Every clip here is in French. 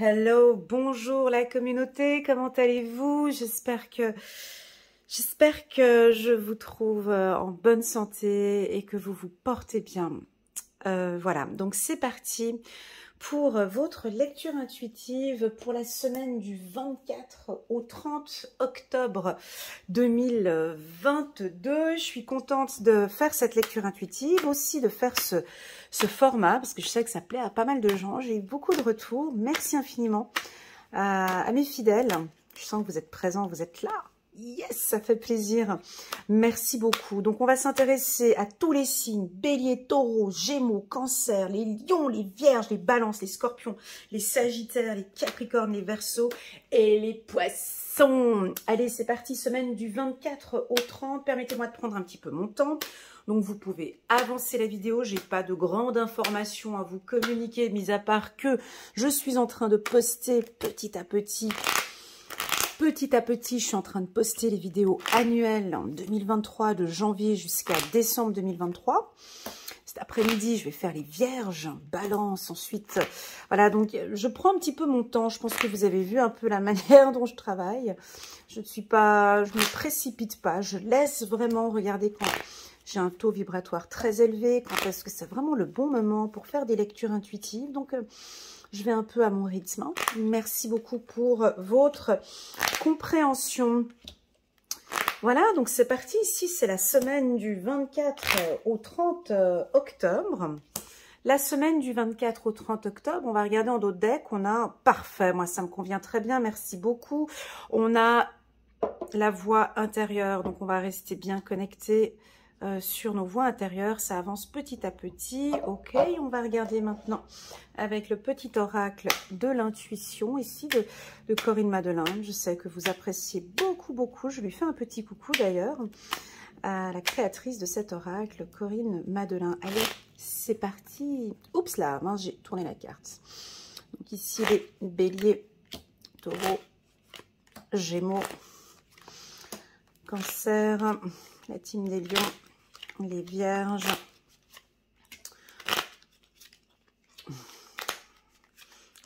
Hello, bonjour la communauté, comment allez-vous? J'espère que je vous trouve en bonne santé et que vous vous portez bien. Voilà, donc c'est parti pour votre lecture intuitive pour la semaine du 24 au 30 octobre 2022. Je suis contente de faire cette lecture intuitive, aussi de faire ce format, parce que je sais que ça plaît à pas mal de gens. J'ai eu beaucoup de retours. Merci infiniment à mes fidèles. Je sens que vous êtes présents, vous êtes là. Yes, ça fait plaisir. Merci beaucoup. Donc, on va s'intéresser à tous les signes. Bélier, taureau, gémeaux, cancer, les lions, les vierges, les balances, les scorpions, les sagittaires, les capricornes, les verseaux et les poissons. Allez, c'est parti. Semaine du 24 au 30. Permettez-moi de prendre un petit peu mon temps. Donc, vous pouvez avancer la vidéo. J'ai pas de grande information à vous communiquer, mis à part que je suis en train de poster petit à petit. Petit à petit, je suis en train de poster les vidéos annuelles en 2023, de janvier jusqu'à décembre 2023. Cet après-midi, je vais faire les vierges, balance, ensuite. Voilà, donc je prends un petit peu mon temps. Je pense que vous avez vu un peu la manière dont je travaille. Je ne me précipite pas. Je laisse vraiment regarder quand j'ai un taux vibratoire très élevé, quand est-ce que c'est vraiment le bon moment pour faire des lectures intuitives. Donc, je vais un peu à mon rythme. Merci beaucoup pour votre compréhension. Voilà, donc c'est parti. Ici, c'est la semaine du 24 au 30 octobre. La semaine du 24 au 30 octobre, on va regarder en d'autres decks. On a, parfait, moi ça me convient très bien, merci beaucoup. On a la voix intérieure, donc on va rester bien connecté sur nos voix intérieures, ça avance petit à petit. Ok, on va regarder maintenant avec le petit oracle de l'intuition ici de Corinne Madeleine. Je sais que vous appréciez beaucoup, je lui fais un petit coucou d'ailleurs à la créatrice de cet oracle, Corinne Madeleine. Allez, c'est parti. Oups là, mince, j'ai tourné la carte. Donc ici les béliers, taureaux, gémeaux, cancer, la team des lions, les vierges,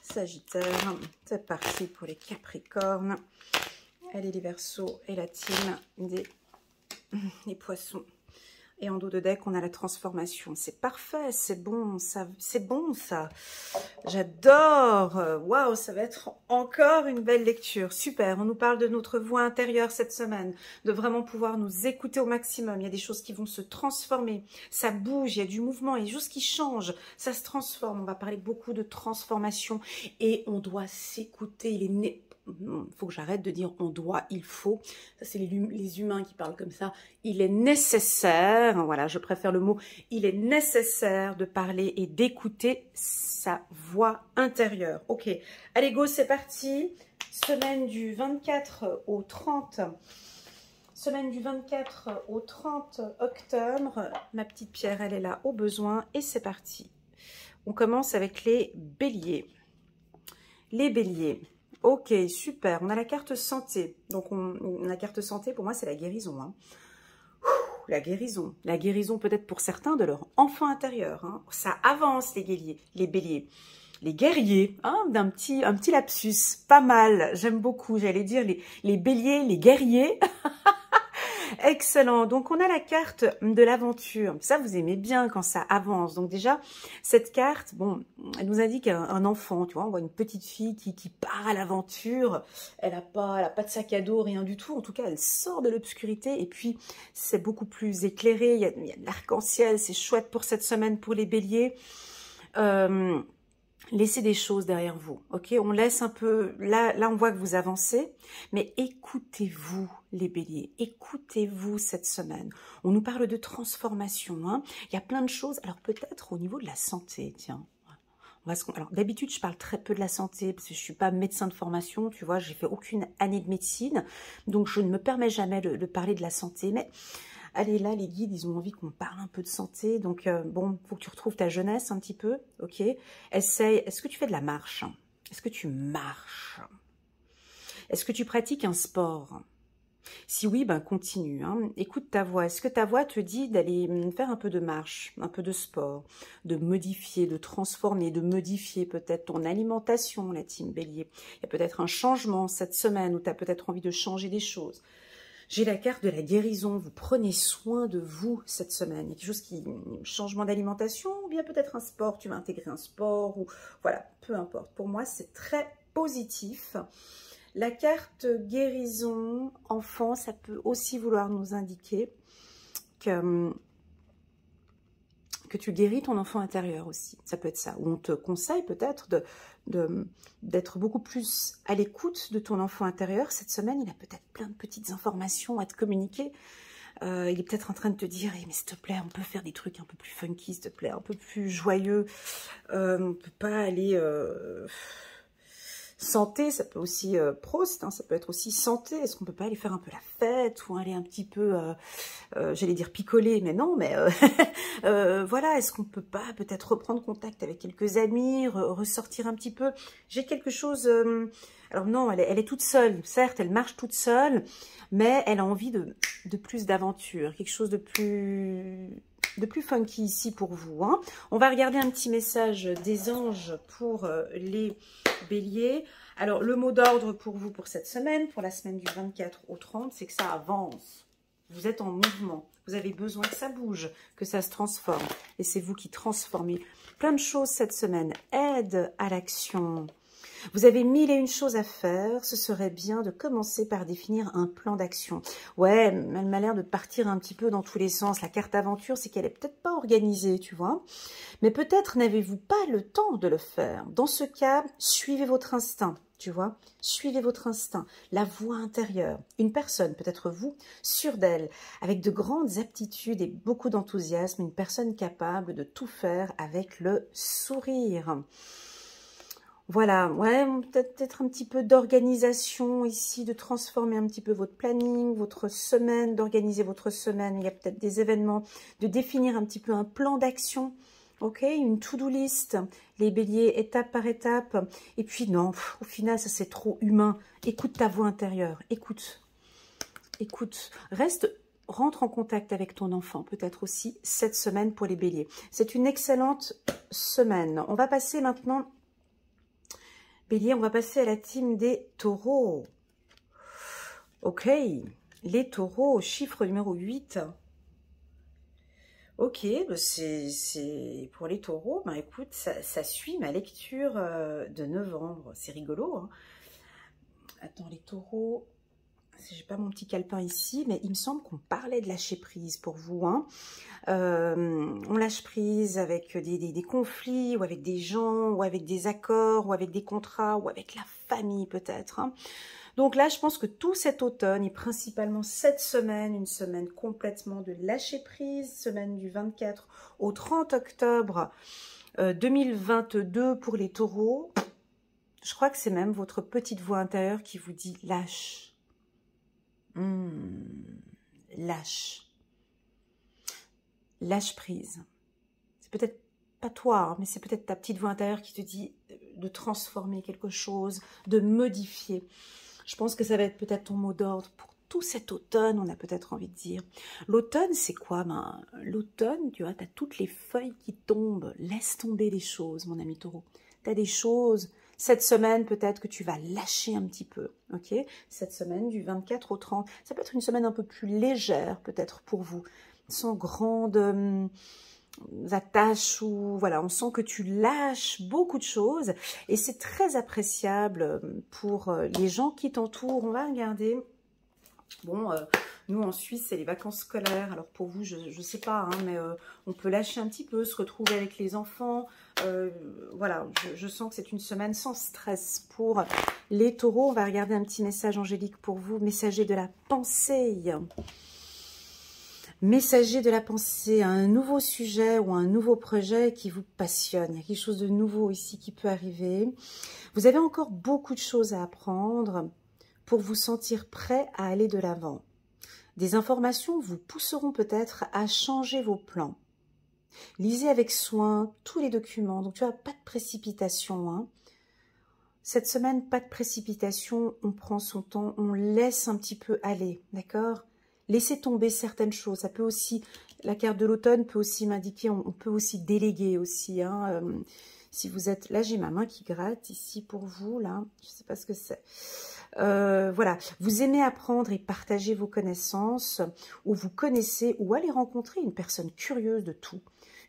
sagittaire, c'est parti pour les capricornes, allez les verseaux et la team des poissons. Et en dos de deck, on a la transformation. C'est parfait, c'est bon, ça. J'adore. Waouh, ça va être encore une belle lecture. Super, on nous parle de notre voix intérieure cette semaine, de vraiment pouvoir nous écouter au maximum. Il y a des choses qui vont se transformer. Ça bouge, il y a du mouvement, il y a des choses qui changent. Ça se transforme. On va parler beaucoup de transformation et on doit s'écouter. Il est né. Il faut que j'arrête de dire on doit, il faut. Ça, c'est les humains qui parlent comme ça. Il est nécessaire, voilà, je préfère le mot, il est nécessaire de parler et d'écouter sa voix intérieure. Ok, allez go, c'est parti. Semaine du 24 au 30. Semaine du 24 au 30 octobre. Ma petite pierre, elle est là au besoin. Et c'est parti. On commence avec les béliers. Les béliers. Ok, super. On a la carte santé. Donc, la carte santé, pour moi, c'est la guérison. Hein. La guérison. La guérison, peut-être pour certains, de leur enfant intérieur. Hein. Ça avance, les béliers. Les guerriers, hein, un petit lapsus. Pas mal. J'aime beaucoup. J'allais dire les béliers, les guerriers. Excellent. Donc, on a la carte de l'aventure. Ça, vous aimez bien quand ça avance. Donc, déjà, cette carte, bon, elle nous indique un enfant, tu vois. On voit une petite fille qui part à l'aventure. Elle a pas de sac à dos, rien du tout. En tout cas, elle sort de l'obscurité. Et puis, c'est beaucoup plus éclairé. Il y a de l'arc-en-ciel. C'est chouette pour cette semaine pour les béliers. Laissez des choses derrière vous, ok? On laisse un peu, là on voit que vous avancez, mais écoutez-vous les béliers, écoutez-vous cette semaine. On nous parle de transformation, hein? Il y a plein de choses, alors peut-être au niveau de la santé, tiens. Alors d'habitude, je parle très peu de la santé, parce que je ne suis pas médecin de formation, tu vois, j'ai fait aucune année de médecine, donc je ne me permets jamais de parler de la santé, mais... Allez, là, les guides, ils ont envie qu'on parle un peu de santé. Donc, bon, il faut que tu retrouves ta jeunesse un petit peu, ok? Essaye. Est-ce que tu fais de la marche? Est-ce que tu marches? Est-ce que tu pratiques un sport? Si oui, ben continue. Hein. Écoute ta voix. Est-ce que ta voix te dit d'aller faire un peu de marche, un peu de sport, de modifier, de transformer, de modifier peut-être ton alimentation, la team Bélier. Il y a peut-être un changement cette semaine où tu as peut-être envie de changer des choses. J'ai la carte de la guérison. Vous prenez soin de vous cette semaine. Il y a quelque chose qui... Changement d'alimentation ou bien peut-être un sport. Tu vas intégrer un sport ou... Voilà, peu importe. Pour moi, c'est très positif. La carte guérison, enfant, ça peut aussi vouloir nous indiquer que tu guéris ton enfant intérieur aussi. Ça peut être ça. Ou on te conseille peut-être d'être beaucoup plus à l'écoute de ton enfant intérieur. Cette semaine, il a peut-être plein de petites informations à te communiquer. Il est peut-être en train de te dire mais s'il te plaît, on peut faire des trucs un peu plus funky, s'il te plaît, un peu plus joyeux. On ne peut pas aller... Santé, ça peut aussi, Prost, hein, ça peut être aussi santé. Est-ce qu'on peut pas aller faire un peu la fête ou aller un petit peu, j'allais dire picoler, mais non, mais voilà, est-ce qu'on peut pas peut-être reprendre contact avec quelques amis, ressortir un petit peu. J'ai quelque chose, alors non, elle est toute seule, certes, elle marche toute seule, mais elle a envie de plus d'aventure, quelque chose de plus funky ici pour vous. Hein. On va regarder un petit message des anges pour les béliers. Alors, le mot d'ordre pour vous pour cette semaine, pour la semaine du 24 au 30, c'est que ça avance. Vous êtes en mouvement. Vous avez besoin que ça bouge, que ça se transforme. Et c'est vous qui transformez plein de choses cette semaine. Aide à l'action. Vous avez 1001 choses à faire, ce serait bien de commencer par définir un plan d'action. Ouais, elle m'a l'air de partir un petit peu dans tous les sens. La carte aventure, c'est qu'elle est peut-être pas organisée, tu vois. Mais peut-être n'avez-vous pas le temps de le faire. Dans ce cas, suivez votre instinct, tu vois. Suivez votre instinct, la voix intérieure. Une personne, peut-être vous, sûre d'elle, avec de grandes aptitudes et beaucoup d'enthousiasme, une personne capable de tout faire avec le sourire. Voilà, ouais, peut-être un petit peu d'organisation ici, de transformer un petit peu votre planning, votre semaine, d'organiser votre semaine. Il y a peut-être des événements, de définir un petit peu un plan d'action, ok, une to-do list, les béliers étape par étape. Et puis non, au final, ça c'est trop humain. Écoute ta voix intérieure, écoute, rentre en contact avec ton enfant, peut-être aussi cette semaine pour les béliers. C'est une excellente semaine. On va passer maintenant... Bélier, on va passer à la team des taureaux. Ok, les taureaux, chiffre numéro 8. Ok, c'est pour les taureaux, ben écoute, ça suit ma lecture de novembre. C'est rigolo. Hein. Attends, les taureaux, j'ai pas mon petit calepin ici, mais il me semble qu'on parlait de lâcher prise pour vous. Hein. On lâche prise avec des conflits, ou avec des gens, ou avec des accords, ou avec des contrats, ou avec la famille peut-être. Hein. Donc là, je pense que tout cet automne, et principalement cette semaine, une semaine complètement de lâcher prise, semaine du 24 au 30 octobre 2022 pour les taureaux. Je crois que c'est même votre petite voix intérieure qui vous dit lâche. Lâche. Lâche prise. C'est peut-être pas toi, hein, mais c'est peut-être ta petite voix intérieure qui te dit de transformer quelque chose, de modifier. Je pense que ça va être peut-être ton mot d'ordre pour tout cet automne, on a peut-être envie de dire. L'automne, c'est quoi? Ben, l'automne, tu vois, tu as toutes les feuilles qui tombent. Laisse tomber les choses, mon ami taureau. Tu as des choses... Cette semaine, peut-être que tu vas lâcher un petit peu, ok? Cette semaine, du 24 au 30. Ça peut être une semaine un peu plus légère, peut-être, pour vous. Sans grandes attaches ou... Voilà, on sent que tu lâches beaucoup de choses. Et c'est très appréciable pour les gens qui t'entourent. On va regarder... Bon, nous en Suisse, c'est les vacances scolaires. Alors pour vous, je ne sais pas, hein, mais on peut lâcher un petit peu, se retrouver avec les enfants. Voilà, je sens que c'est une semaine sans stress pour les taureaux. On va regarder un petit message angélique pour vous. Messager de la pensée. Messager de la pensée, un nouveau sujet ou un nouveau projet qui vous passionne. Il y a quelque chose de nouveau ici qui peut arriver. Vous avez encore beaucoup de choses à apprendre pour vous sentir prêt à aller de l'avant. Des informations vous pousseront peut-être à changer vos plans. Lisez avec soin tous les documents, donc tu n'as pas de précipitation. Hein. Cette semaine, pas de précipitation, on prend son temps, on laisse un petit peu aller, d'accord? Laissez tomber certaines choses. Ça peut aussi, la carte de l'automne peut aussi m'indiquer, on peut aussi déléguer aussi. Hein, si vous êtes, là j'ai ma main qui gratte ici pour vous, là, je ne sais pas ce que c'est. Voilà, vous aimez apprendre et partager vos connaissances, ou vous connaissez, ou allez rencontrer une personne curieuse de tout.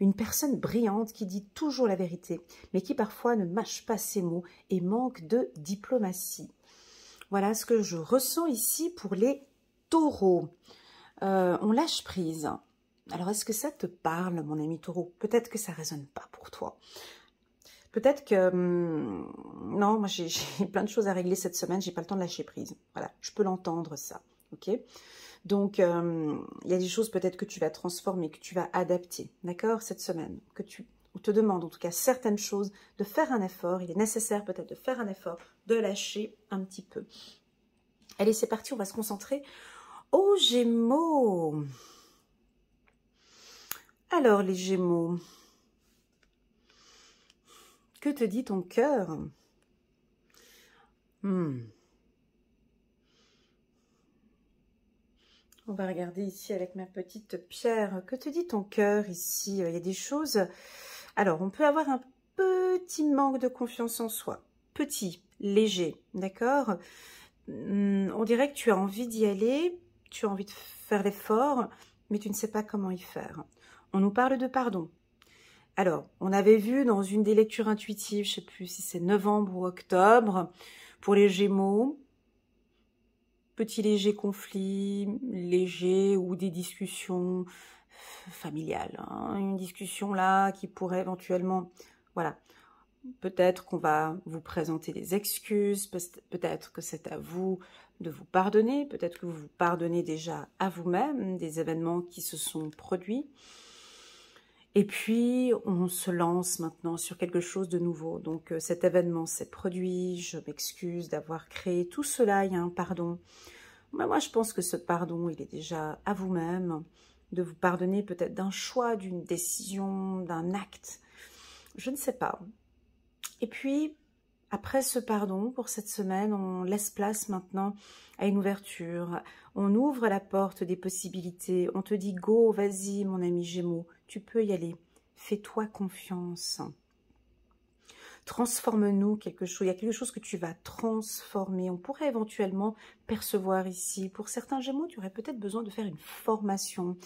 Une personne brillante qui dit toujours la vérité, mais qui parfois ne mâche pas ses mots et manque de diplomatie. Voilà ce que je ressens ici pour les taureaux. On lâche prise. Alors, est-ce que ça te parle, mon ami taureau? Peut-être que ça ne résonne pas pour toi. Peut-être que... non, moi j'ai plein de choses à régler cette semaine, j'ai pas le temps de lâcher prise. Voilà, je peux l'entendre ça, ok? Donc, il y a des choses peut-être que tu vas transformer, que tu vas adapter, d'accord, cette semaine, on te demande en tout cas certaines choses, de faire un effort, il est nécessaire peut-être de faire un effort, de lâcher un petit peu. Allez, c'est parti, on va se concentrer aux Gémeaux. Alors, les Gémeaux, que te dit ton cœur? On va regarder ici avec ma petite pierre. Que te dit ton cœur ici? Il y a des choses... Alors, on peut avoir un petit manque de confiance en soi. Petit, léger, d'accord? On dirait que tu as envie d'y aller, tu as envie de faire l'effort, mais tu ne sais pas comment y faire. On nous parle de pardon. Alors, on avait vu dans une des lectures intuitives, je ne sais plus si c'est novembre ou octobre, pour les Gémeaux, petit léger conflit, léger ou des discussions familiales. Hein, une discussion là qui pourrait éventuellement, voilà, peut-être qu'on va vous présenter des excuses, peut-être que c'est à vous de vous pardonner, peut-être que vous vous pardonnez déjà à vous-même des événements qui se sont produits. Et puis, on se lance maintenant sur quelque chose de nouveau. Donc, cet événement s'est produit, je m'excuse d'avoir créé tout cela, il y a un pardon. Mais moi, je pense que ce pardon, il est déjà à vous-même, de vous pardonner peut-être d'un choix, d'une décision, d'un acte. Je ne sais pas. Et puis, après ce pardon, pour cette semaine, on laisse place maintenant à une ouverture. On ouvre la porte des possibilités. On te dit, go, vas-y, mon ami Gémeaux, tu peux y aller. Fais-toi confiance. Transforme-nous quelque chose. Il y a quelque chose que tu vas transformer. On pourrait éventuellement percevoir ici. Pour certains Gémeaux, tu aurais peut-être besoin de faire une formation.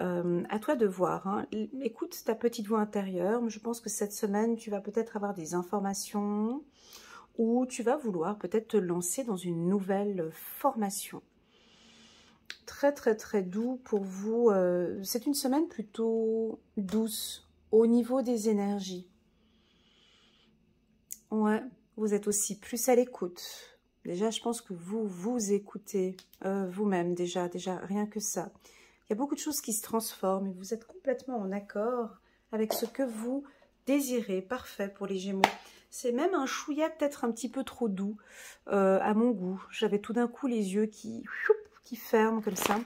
À toi de voir. Hein. Écoute ta petite voix intérieure. Je pense que cette semaine, tu vas peut-être avoir des informations ou tu vas vouloir peut-être te lancer dans une nouvelle formation. Très, très, très doux pour vous. C'est une semaine plutôt douce au niveau des énergies. Ouais, vous êtes aussi plus à l'écoute. Déjà, je pense que vous écoutez vous-même déjà, rien que ça. Il y a beaucoup de choses qui se transforment et vous êtes complètement en accord avec ce que vous désirez. Parfait pour les Gémeaux. C'est même un chouïa peut-être un petit peu trop doux à mon goût. J'avais tout d'un coup les yeux qui ferment comme ça.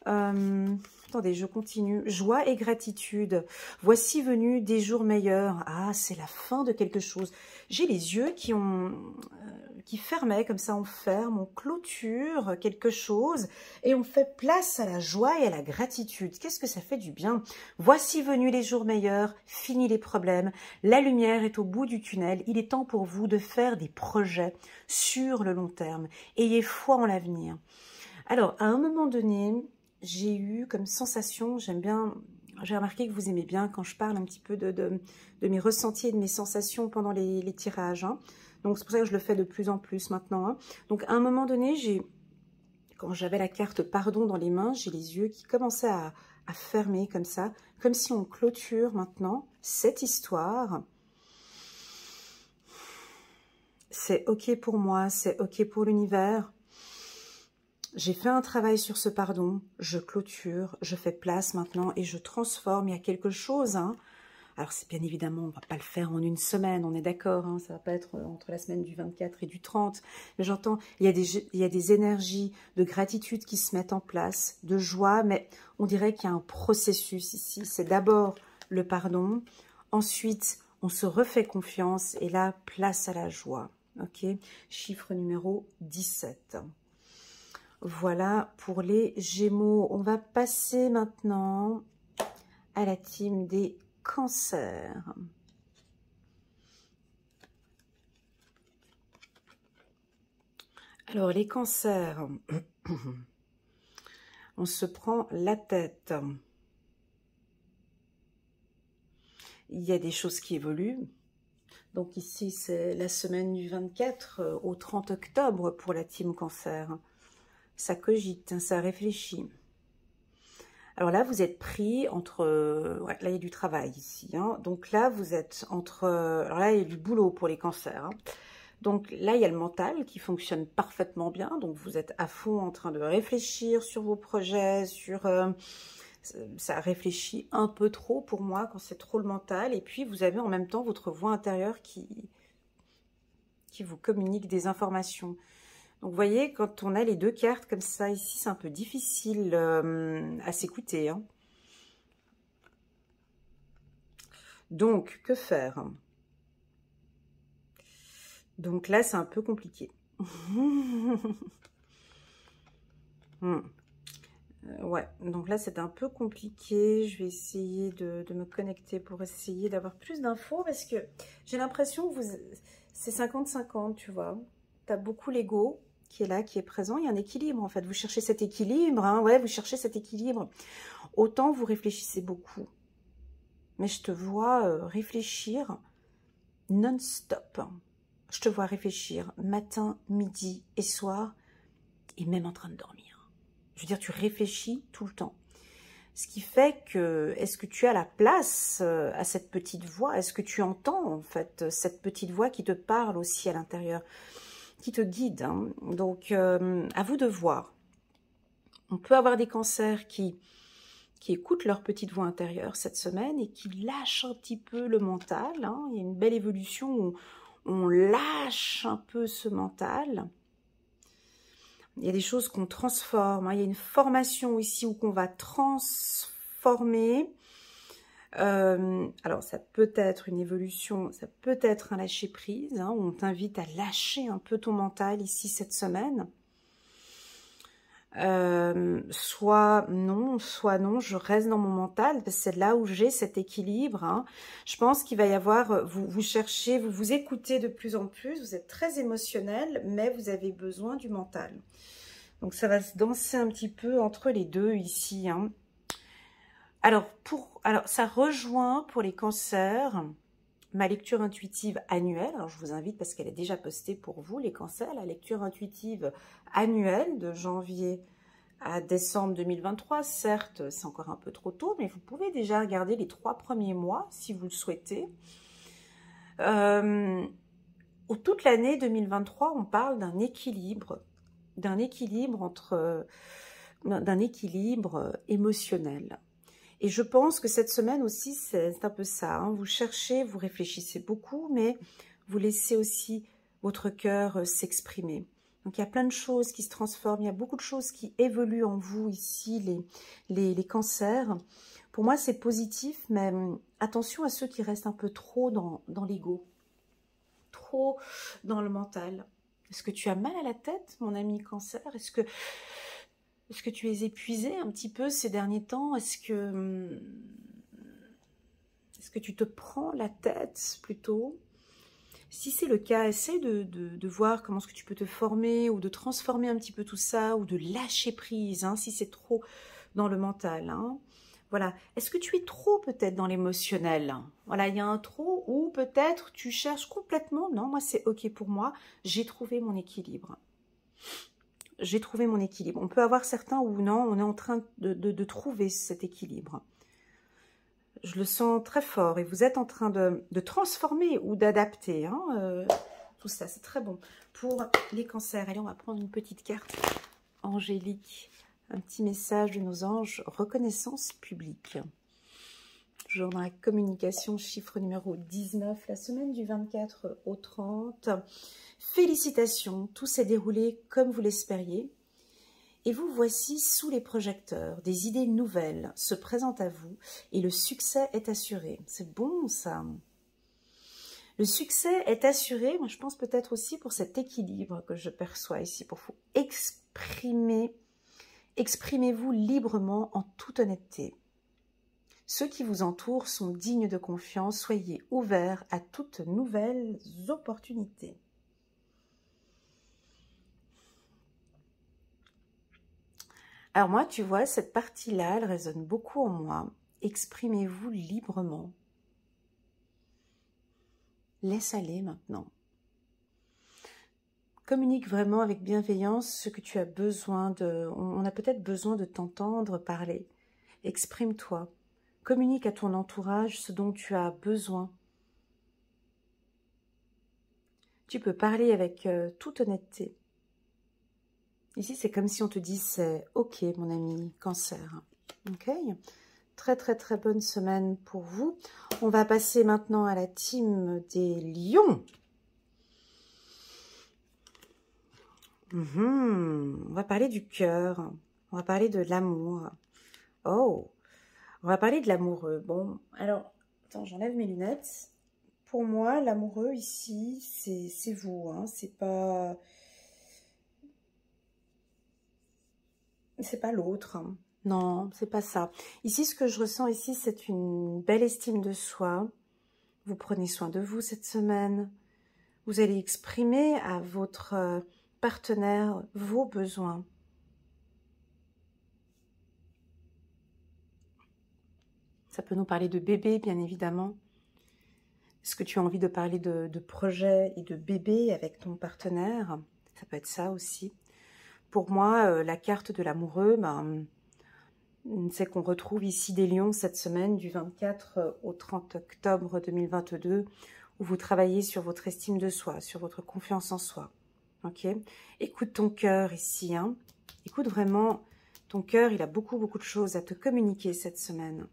Attendez, je continue. Joie et gratitude. Voici venu des jours meilleurs. Ah, c'est la fin de quelque chose. J'ai les yeux qui fermaient, comme ça on ferme, on clôture quelque chose et on fait place à la joie et à la gratitude. Qu'est-ce que ça fait du bien? Voici venus les jours meilleurs, fini les problèmes, la lumière est au bout du tunnel, il est temps pour vous de faire des projets sur le long terme. Ayez foi en l'avenir. Alors, à un moment donné, j'ai eu comme sensation, j'ai remarqué que vous aimez bien quand je parle un petit peu de mes ressentis et de mes sensations pendant les tirages, hein. Donc, c'est pour ça que je le fais de plus en plus maintenant. Hein. Donc, à un moment donné, quand j'avais la carte pardon dans les mains, j'ai les yeux qui commençaient à fermer comme ça, comme si on clôture maintenant cette histoire. C'est OK pour moi, c'est OK pour l'univers. J'ai fait un travail sur ce pardon, je clôture, je fais place maintenant et je transforme. Il y a quelque chose, hein. Alors, c'est bien évidemment, on ne va pas le faire en une semaine, on est d'accord, hein, ça ne va pas être entre la semaine du 24 et du 30. Mais j'entends, il y a des énergies de gratitude qui se mettent en place, de joie, mais on dirait qu'il y a un processus ici. C'est d'abord le pardon, ensuite, on se refait confiance et là, place à la joie. Ok, chiffre numéro 17. Voilà pour les Gémeaux. On va passer maintenant à la team des Cancers. Alors, les Cancers, on se prend la tête. Il y a des choses qui évoluent. Donc ici, c'est la semaine du 24 au 30 octobre pour la team Cancer. Ça cogite, ça réfléchit. Alors là, vous êtes pris entre... ouais, là, il y a du travail ici. Hein. Donc là, vous êtes entre... alors là, il y a du boulot pour les cancers. Hein. Donc là, il y a le mental qui fonctionne parfaitement bien. Donc vous êtes à fond en train de réfléchir sur vos projets, sur... ça réfléchit un peu trop pour moi quand c'est trop le mental. Et puis, vous avez en même temps votre voix intérieure qui vous communique des informations. Donc, vous voyez, quand on a les deux cartes comme ça, ici, c'est un peu difficile à s'écouter. Hein. Donc, que faire? Donc là, c'est un peu compliqué. Ouais, donc là, c'est un peu compliqué. Je vais essayer de me connecter pour essayer d'avoir plus d'infos parce que j'ai l'impression que c'est 50-50, tu vois. Tu as beaucoup l'ego qui est là, qui est présent. Il y a un équilibre, en fait. Vous cherchez cet équilibre, hein. Ouais, vous cherchez cet équilibre. Autant vous réfléchissez beaucoup. Mais je te vois réfléchir non-stop. Je te vois réfléchir matin, midi et soir et même en train de dormir. Je veux dire, tu réfléchis tout le temps. Ce qui fait que, est-ce que tu as la place à cette petite voix? Est-ce que tu entends, en fait, cette petite voix qui te parle aussi à l'intérieur, qui te guide, hein? Donc, à vous de voir. On peut avoir des cancers qui écoutent leur petite voix intérieure cette semaine et qui lâchent un petit peu le mental. Hein. Il y a une belle évolution où on lâche un peu ce mental. Il y a des choses qu'on transforme. Hein. Il y a une formation ici où qu'on va transformer. Alors, ça peut être une évolution, ça peut être un lâcher-prise. Hein, où on t'invite à lâcher un peu ton mental ici cette semaine. Soit non, je reste dans mon mental, parce que c'est là où j'ai cet équilibre. Hein. Je pense qu'il va y avoir, vous cherchez, vous vous écoutez de plus en plus, vous êtes très émotionnel, mais vous avez besoin du mental. Donc ça va se danser un petit peu entre les deux ici. Hein. Alors ça rejoint pour les cancers ma lecture intuitive annuelle. Alors je vous invite, parce qu'elle est déjà postée pour vous, les cancers, la lecture intuitive annuelle de janvier à décembre 2023. Certes, c'est encore un peu trop tôt, mais vous pouvez déjà regarder les 3 premiers mois si vous le souhaitez. Toute l'année 2023, on parle d'un équilibre émotionnel. Et je pense que cette semaine aussi, c'est un peu ça. Hein. Vous cherchez, vous réfléchissez beaucoup, mais vous laissez aussi votre cœur s'exprimer. Donc, il y a plein de choses qui se transforment, il y a beaucoup de choses qui évoluent en vous ici, les cancers. Pour moi, c'est positif, mais attention à ceux qui restent un peu trop dans l'ego, trop dans le mental. Est-ce que tu as mal à la tête, mon ami cancer? Est-ce que tu es épuisé un petit peu ces derniers temps? Est-ce que tu te prends la tête plutôt? Si c'est le cas, essaie de voir comment est-ce que tu peux te former ou de transformer un petit peu tout ça ou de lâcher prise, hein, si c'est trop dans le mental. Hein. Voilà. Est-ce que tu es trop peut-être dans l'émotionnel? Voilà, il y a un trop ou peut-être tu cherches complètement. Non, moi c'est ok pour moi. J'ai trouvé mon équilibre. J'ai trouvé mon équilibre. On peut avoir certains ou non, on est en train de trouver cet équilibre. Je le sens très fort et vous êtes en train de transformer ou d'adapter hein, tout ça. C'est très bon pour les cancers. Allez, on va prendre une petite carte angélique. Un petit message de nos anges. Reconnaissance publique. Toujours dans la communication, chiffre numéro 19, la semaine du 24 au 30. Félicitations, tout s'est déroulé comme vous l'espériez. Et vous voici sous les projecteurs. Des idées nouvelles se présentent à vous et le succès est assuré. C'est bon ça. Le succès est assuré, moi je pense peut-être aussi pour cet équilibre que je perçois ici, pour vous exprimer. Exprimez-vous librement en toute honnêteté. Ceux qui vous entourent sont dignes de confiance, soyez ouverts à toutes nouvelles opportunités. Alors moi, tu vois, cette partie-là, elle résonne beaucoup en moi. Exprimez-vous librement. Laisse aller maintenant. Communique vraiment avec bienveillance ce que tu as besoin de... On a peut-être besoin de t'entendre parler. Exprime-toi. Communique à ton entourage ce dont tu as besoin. Tu peux parler avec toute honnêteté. Ici, c'est comme si on te disait « Ok, mon ami, cancer. » Ok ? Très, très, très bonne semaine pour vous. On va passer maintenant à la team des lions. On va parler du cœur. On va parler de l'amour. Oh, on va parler de l'amoureux. Bon, alors, attends, j'enlève mes lunettes. Pour moi, l'amoureux ici, c'est vous. Hein. C'est pas l'autre. Hein. Non, c'est pas ça. Ici, ce que je ressens ici, c'est une belle estime de soi. Vous prenez soin de vous cette semaine. Vous allez exprimer à votre partenaire vos besoins. Ça peut nous parler de bébé, bien évidemment. Est-ce que tu as envie de parler de projet et de bébé avec ton partenaire? Ça peut être ça aussi. Pour moi, la carte de l'amoureux, c'est qu'on retrouve ici des lions cette semaine du 24 au 30 octobre 2022 où vous travaillez sur votre estime de soi, sur votre confiance en soi. Ok? Écoute ton cœur ici. Hein? Écoute vraiment ton cœur, il a beaucoup, beaucoup de choses à te communiquer cette semaine.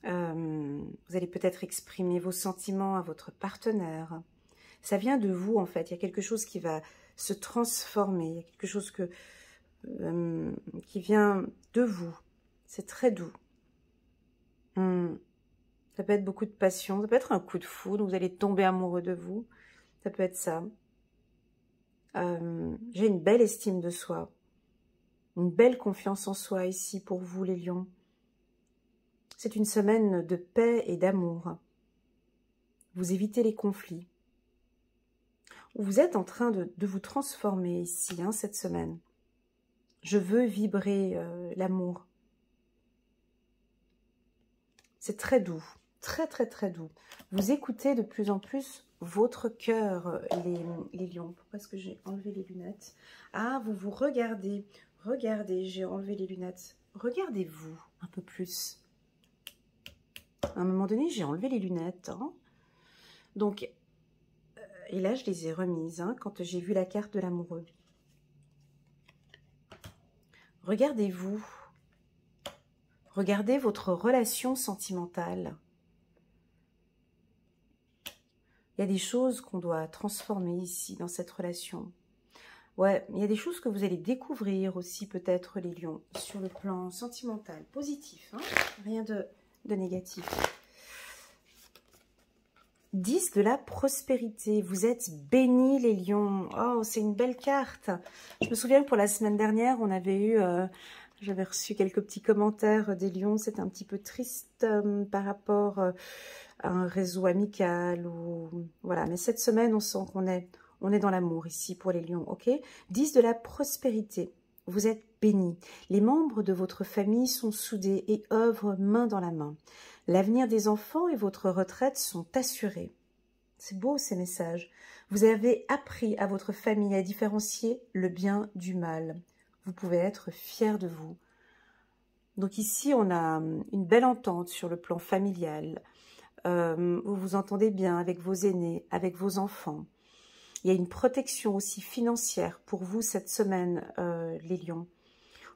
Vous allez peut-être exprimer vos sentiments à votre partenaire. Ça vient de vous en fait. Il y a quelque chose qui va se transformer. Il y a quelque chose qui vient de vous. C'est très doux. Ça peut être beaucoup de passion. Ça peut être un coup de foudre. Vous allez tomber amoureux de vous. Ça peut être ça. J'ai une belle estime de soi. Une belle confiance en soi ici pour vous les lions. C'est une semaine de paix et d'amour. Vous évitez les conflits. Vous êtes en train de vous transformer ici, hein, cette semaine. Je veux vibrer l'amour. C'est très doux, très très très doux. Vous écoutez de plus en plus votre cœur, les lions. Pourquoi est-ce que j'ai enlevé les lunettes? Ah, vous vous regardez. Regardez, j'ai enlevé les lunettes. Regardez-vous un peu plus. À un moment donné, j'ai enlevé les lunettes. Hein. Donc, et là, je les ai remises hein, quand j'ai vu la carte de l'amoureux. Regardez-vous. Regardez votre relation sentimentale. Il y a des choses qu'on doit transformer ici, dans cette relation. Ouais, il y a des choses que vous allez découvrir aussi, peut-être, les lions, sur le plan sentimental, positif. Hein, rien de négatif. 10 de la prospérité. Vous êtes bénis, les lions. Oh, c'est une belle carte. Je me souviens que pour la semaine dernière, on avait eu... j'avais reçu quelques petits commentaires des lions. C'était un petit peu triste par rapport à un réseau amical. Voilà. Mais cette semaine, on sent qu'on est dans l'amour ici pour les lions. Ok. 10 de la prospérité. Vous êtes bénis. Les membres de votre famille sont soudés et œuvrent main dans la main. L'avenir des enfants et votre retraite sont assurés. C'est beau ces messages. Vous avez appris à votre famille à différencier le bien du mal. Vous pouvez être fiers de vous. Donc ici, on a une belle entente sur le plan familial. Vous vous entendez bien avec vos aînés, avec vos enfants. Il y a une protection aussi financière pour vous cette semaine, les lions.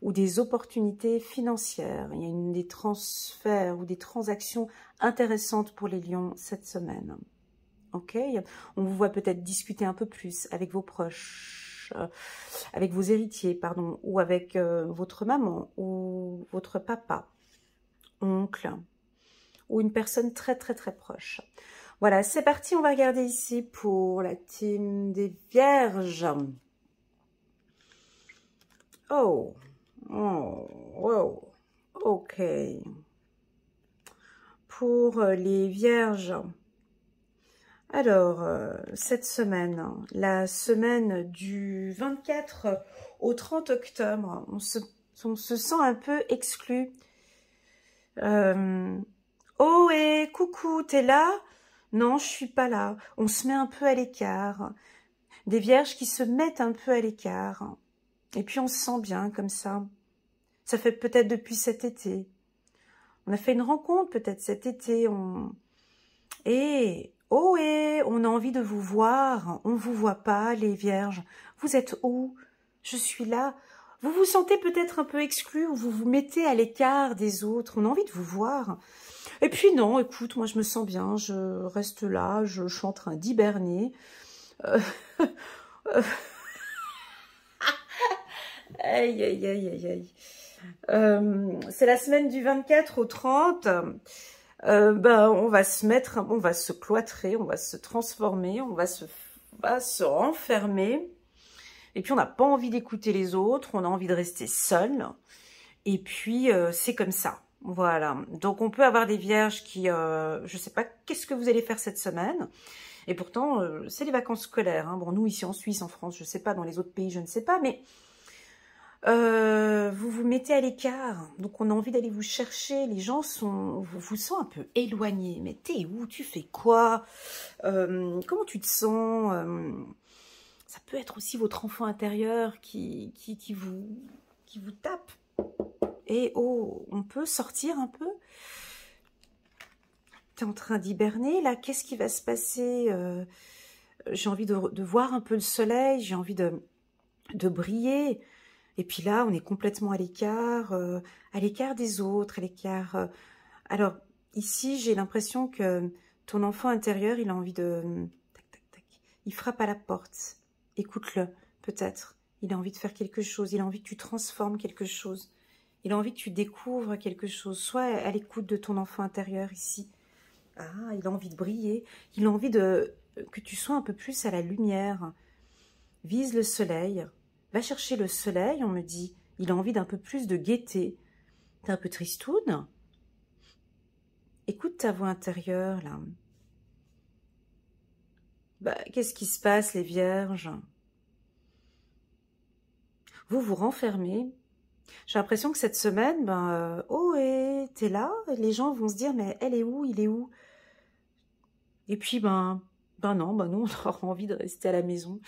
Ou des opportunités financières. Il y a des transferts ou des transactions intéressantes pour les lions cette semaine. Ok, on vous voit peut-être discuter un peu plus avec vos proches, avec vos héritiers, pardon, ou avec votre maman ou votre papa, oncle, ou une personne très très très proche. Voilà, c'est parti, on va regarder ici pour la team des Vierges. Oh, oh, wow, ok. Pour les Vierges, alors, cette semaine, la semaine du 24 au 30 octobre, on se sent un peu exclu. Oh, et coucou, t'es là? Non, je suis pas là. On se met un peu à l'écart. Des vierges qui se mettent un peu à l'écart. Et puis on se sent bien comme ça. Ça fait peut-être depuis cet été. On a fait une rencontre peut-être cet été. Et oh, et on a envie de vous voir. On vous voit pas, les vierges. Vous êtes où? Je suis là. Vous vous sentez peut-être un peu exclu ou vous vous mettez à l'écart des autres. On a envie de vous voir. Et puis non, écoute, moi je me sens bien, je reste là, je suis en train d'hiberner. Aïe, aïe, aïe, aïe, aïe. C'est la semaine du 24 au 30. On va se mettre, on va se cloîtrer, on va se transformer, on va se renfermer. Et puis on n'a pas envie d'écouter les autres, on a envie de rester seul. Et puis c'est comme ça. Voilà, donc on peut avoir des vierges qui, je sais pas, qu'est-ce que vous allez faire cette semaine? Et pourtant, c'est les vacances scolaires. Hein. Bon, nous, ici en Suisse, en France, je sais pas, dans les autres pays, je ne sais pas, mais vous vous mettez à l'écart. Donc on a envie d'aller vous chercher. Les gens vous sent un peu éloignés. Mais t'es où? Tu fais quoi? Comment tu te sens? Ça peut être aussi votre enfant intérieur qui vous tape. Et oh, on peut sortir un peu. Tu es en train d'hiberner, là, qu'est-ce qui va se passer? J'ai envie de voir un peu le soleil, j'ai envie de briller. Et puis là, on est complètement à l'écart des autres, à l'écart... Alors, ici, j'ai l'impression que ton enfant intérieur, il a envie de... Tac, tac, tac. Il frappe à la porte. Écoute-le, peut-être. Il a envie de faire quelque chose, il a envie que tu transformes quelque chose. Il a envie que tu découvres quelque chose, soit à l'écoute de ton enfant intérieur ici. Ah, il a envie de briller, il a envie que tu sois un peu plus à la lumière. Vise le soleil, va chercher le soleil, on me dit. Il a envie d'un peu plus de gaieté. T'es un peu tristoune? Écoute ta voix intérieure, là. Bah, qu'est-ce qui se passe, les vierges? Vous vous renfermez. J'ai l'impression que cette semaine, oh, et t'es là? Les gens vont se dire, mais elle est où? Il est où? Et puis, non, nous, on aura envie de rester à la maison,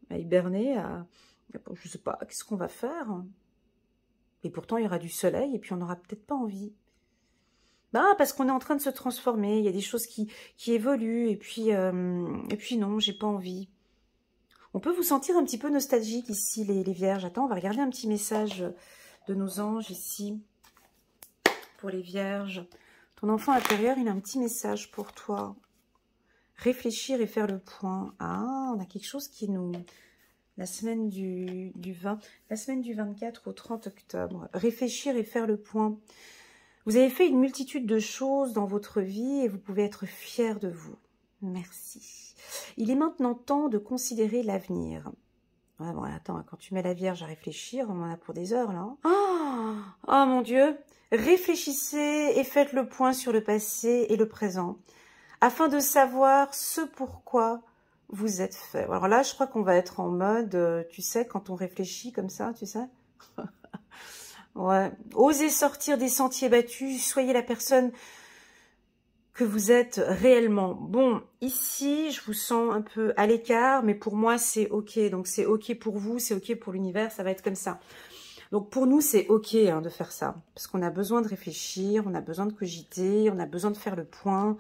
à hiberner, je sais pas, qu'est-ce qu'on va faire? Et pourtant, il y aura du soleil, et puis on n'aura peut-être pas envie. Parce qu'on est en train de se transformer, il y a des choses qui évoluent, et puis non, j'ai pas envie. On peut vous sentir un petit peu nostalgique ici, les vierges. Attends, on va regarder un petit message de nos anges ici, pour les vierges. Ton enfant intérieur, il a un petit message pour toi. Réfléchir et faire le point. Ah, on a quelque chose qui nous... La semaine du 24 au 30 octobre. Réfléchir et faire le point. Vous avez fait une multitude de choses dans votre vie et vous pouvez être fiers de vous. Merci. Il est maintenant temps de considérer l'avenir. Ouais, bon, attends, quand tu mets la Vierge à réfléchir, on en a pour des heures, là. Oh mon Dieu. Réfléchissez et faites le point sur le passé et le présent, afin de savoir ce pourquoi vous êtes fait. Alors là, je crois qu'on va être en mode, tu sais, quand on réfléchit comme ça, tu sais. Ouais. Osez sortir des sentiers battus, soyez la personne que vous êtes réellement. Bon, ici, je vous sens un peu à l'écart, mais pour moi, c'est OK. Donc, c'est OK pour vous, c'est OK pour l'univers, ça va être comme ça. Donc, pour nous, c'est OK de faire ça, parce qu'on a besoin de réfléchir, on a besoin de cogiter, on a besoin de faire le point.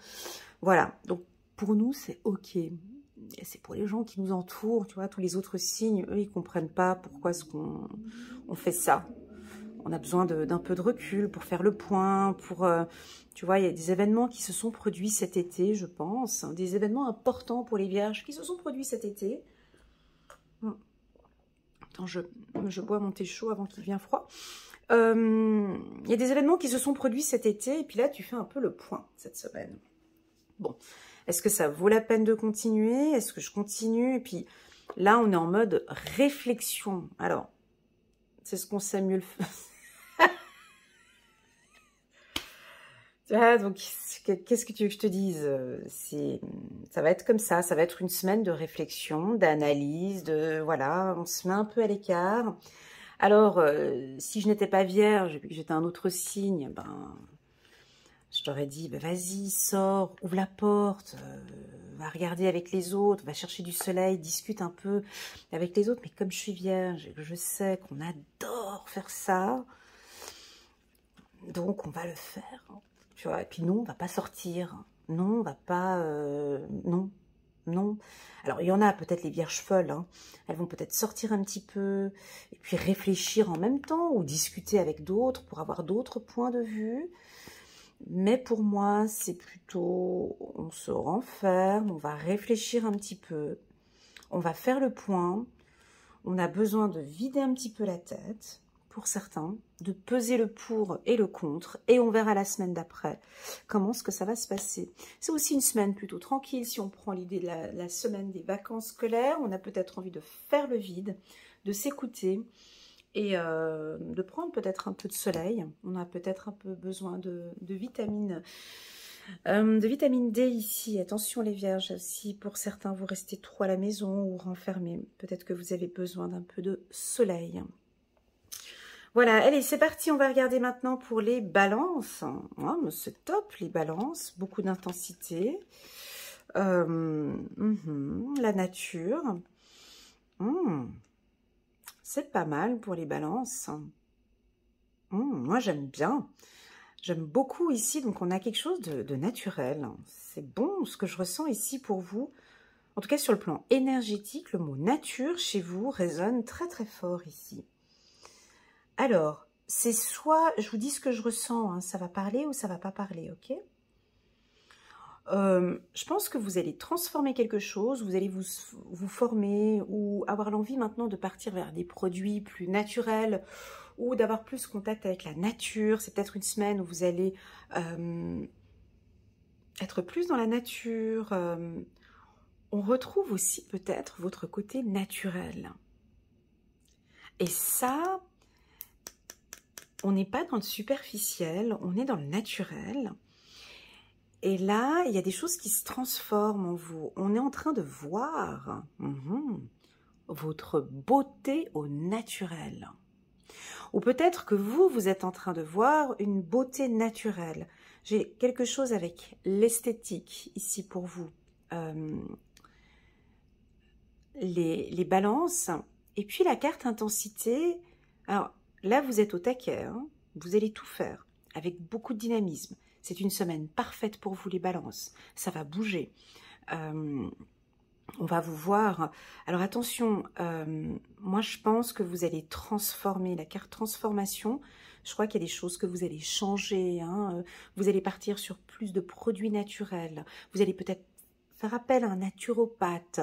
Voilà, donc pour nous, c'est OK. C'est pour les gens qui nous entourent, tu vois, tous les autres signes, eux, ils comprennent pas pourquoi est-ce qu'on fait ça. On a besoin d'un peu de recul pour faire le point, tu vois, il y a des événements qui se sont produits cet été, je pense, hein, des événements importants pour les vierges qui se sont produits cet été. Attends, je bois mon thé chaud avant qu'il devienne froid. Il y a des événements qui se sont produits cet été, et puis là, tu fais un peu le point cette semaine. Bon, est-ce que ça vaut la peine de continuer? Est-ce que je continue? Et puis là, on est en mode réflexion. Alors, c'est ce qu'on sait mieux le faire. Ah, donc, qu'est-ce que tu veux que je te dise? Ça va être comme ça va être une semaine de réflexion, d'analyse, voilà, on se met un peu à l'écart. Alors, si je n'étais pas vierge et que j'étais un autre signe, ben, je t'aurais dit, ben, vas-y, sors, ouvre la porte, va regarder avec les autres, va chercher du soleil, discute un peu avec les autres. Mais comme je suis vierge et que je sais qu'on adore faire ça, donc on va le faire. Tu vois, et puis non, on va pas sortir. Non, on va pas... non, non. Alors, il y en a peut-être les vierges folles. Hein. Elles vont peut-être sortir un petit peu et puis réfléchir en même temps ou discuter avec d'autres pour avoir d'autres points de vue. Mais pour moi, c'est plutôt... On se renferme, on va réfléchir un petit peu. On va faire le point. On a besoin de vider un petit peu la tête. Pour certains, de peser le pour et le contre, et on verra la semaine d'après comment est-ce que ça va se passer. C'est aussi une semaine plutôt tranquille, si on prend l'idée de la semaine des vacances scolaires, on a peut-être envie de faire le vide, de s'écouter, et de prendre peut-être un peu de soleil. On a peut-être un peu besoin de vitamine D ici. Attention les vierges, si pour certains vous restez trop à la maison ou renfermés, peut-être que vous avez besoin d'un peu de soleil. Voilà, allez, c'est parti, on va regarder maintenant pour les balances. Oh, c'est top, les balances, beaucoup d'intensité. La nature. C'est pas mal pour les balances. Moi, j'aime bien. J'aime beaucoup ici, donc on a quelque chose de naturel. C'est bon ce que je ressens ici pour vous. En tout cas, sur le plan énergétique, le mot nature chez vous résonne très très fort ici. Alors, c'est soit, je vous dis ce que je ressens, hein, ça va parler ou ça va pas parler, ok? Je pense que vous allez transformer quelque chose, vous allez vous former ou avoir l'envie maintenant de partir vers des produits plus naturels ou d'avoir plus contact avec la nature. C'est peut-être une semaine où vous allez être plus dans la nature. On retrouve aussi peut-être votre côté naturel. Et ça... On n'est pas dans le superficiel, on est dans le naturel. Et là, il y a des choses qui se transforment en vous. On est en train de voir votre beauté au naturel. Ou peut-être que vous êtes en train de voir une beauté naturelle. J'ai quelque chose avec l'esthétique ici pour vous. Les balances. Et puis la carte intensité. Alors, là, vous êtes au taquet, hein, vous allez tout faire avec beaucoup de dynamisme. C'est une semaine parfaite pour vous, les balances. Ça va bouger. On va vous voir. Alors attention, moi je pense que vous allez transformer, la carte transformation. Je crois qu'il y a des choses que vous allez changer. Hein. Vous allez partir sur plus de produits naturels. Vous allez peut-être faire appel à un naturopathe.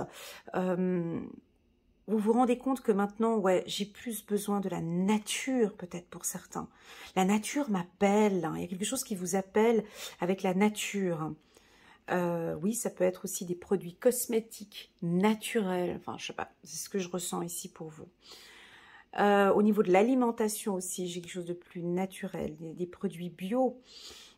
Vous vous rendez compte que maintenant, ouais, j'ai plus besoin de la nature, peut-être pour certains. La nature m'appelle, hein. Il y a quelque chose qui vous appelle avec la nature. Oui, ça peut être aussi des produits cosmétiques naturels. Enfin, je sais pas, c'est ce que je ressens ici pour vous. Au niveau de l'alimentation aussi, j'ai quelque chose de plus naturel, des produits bio.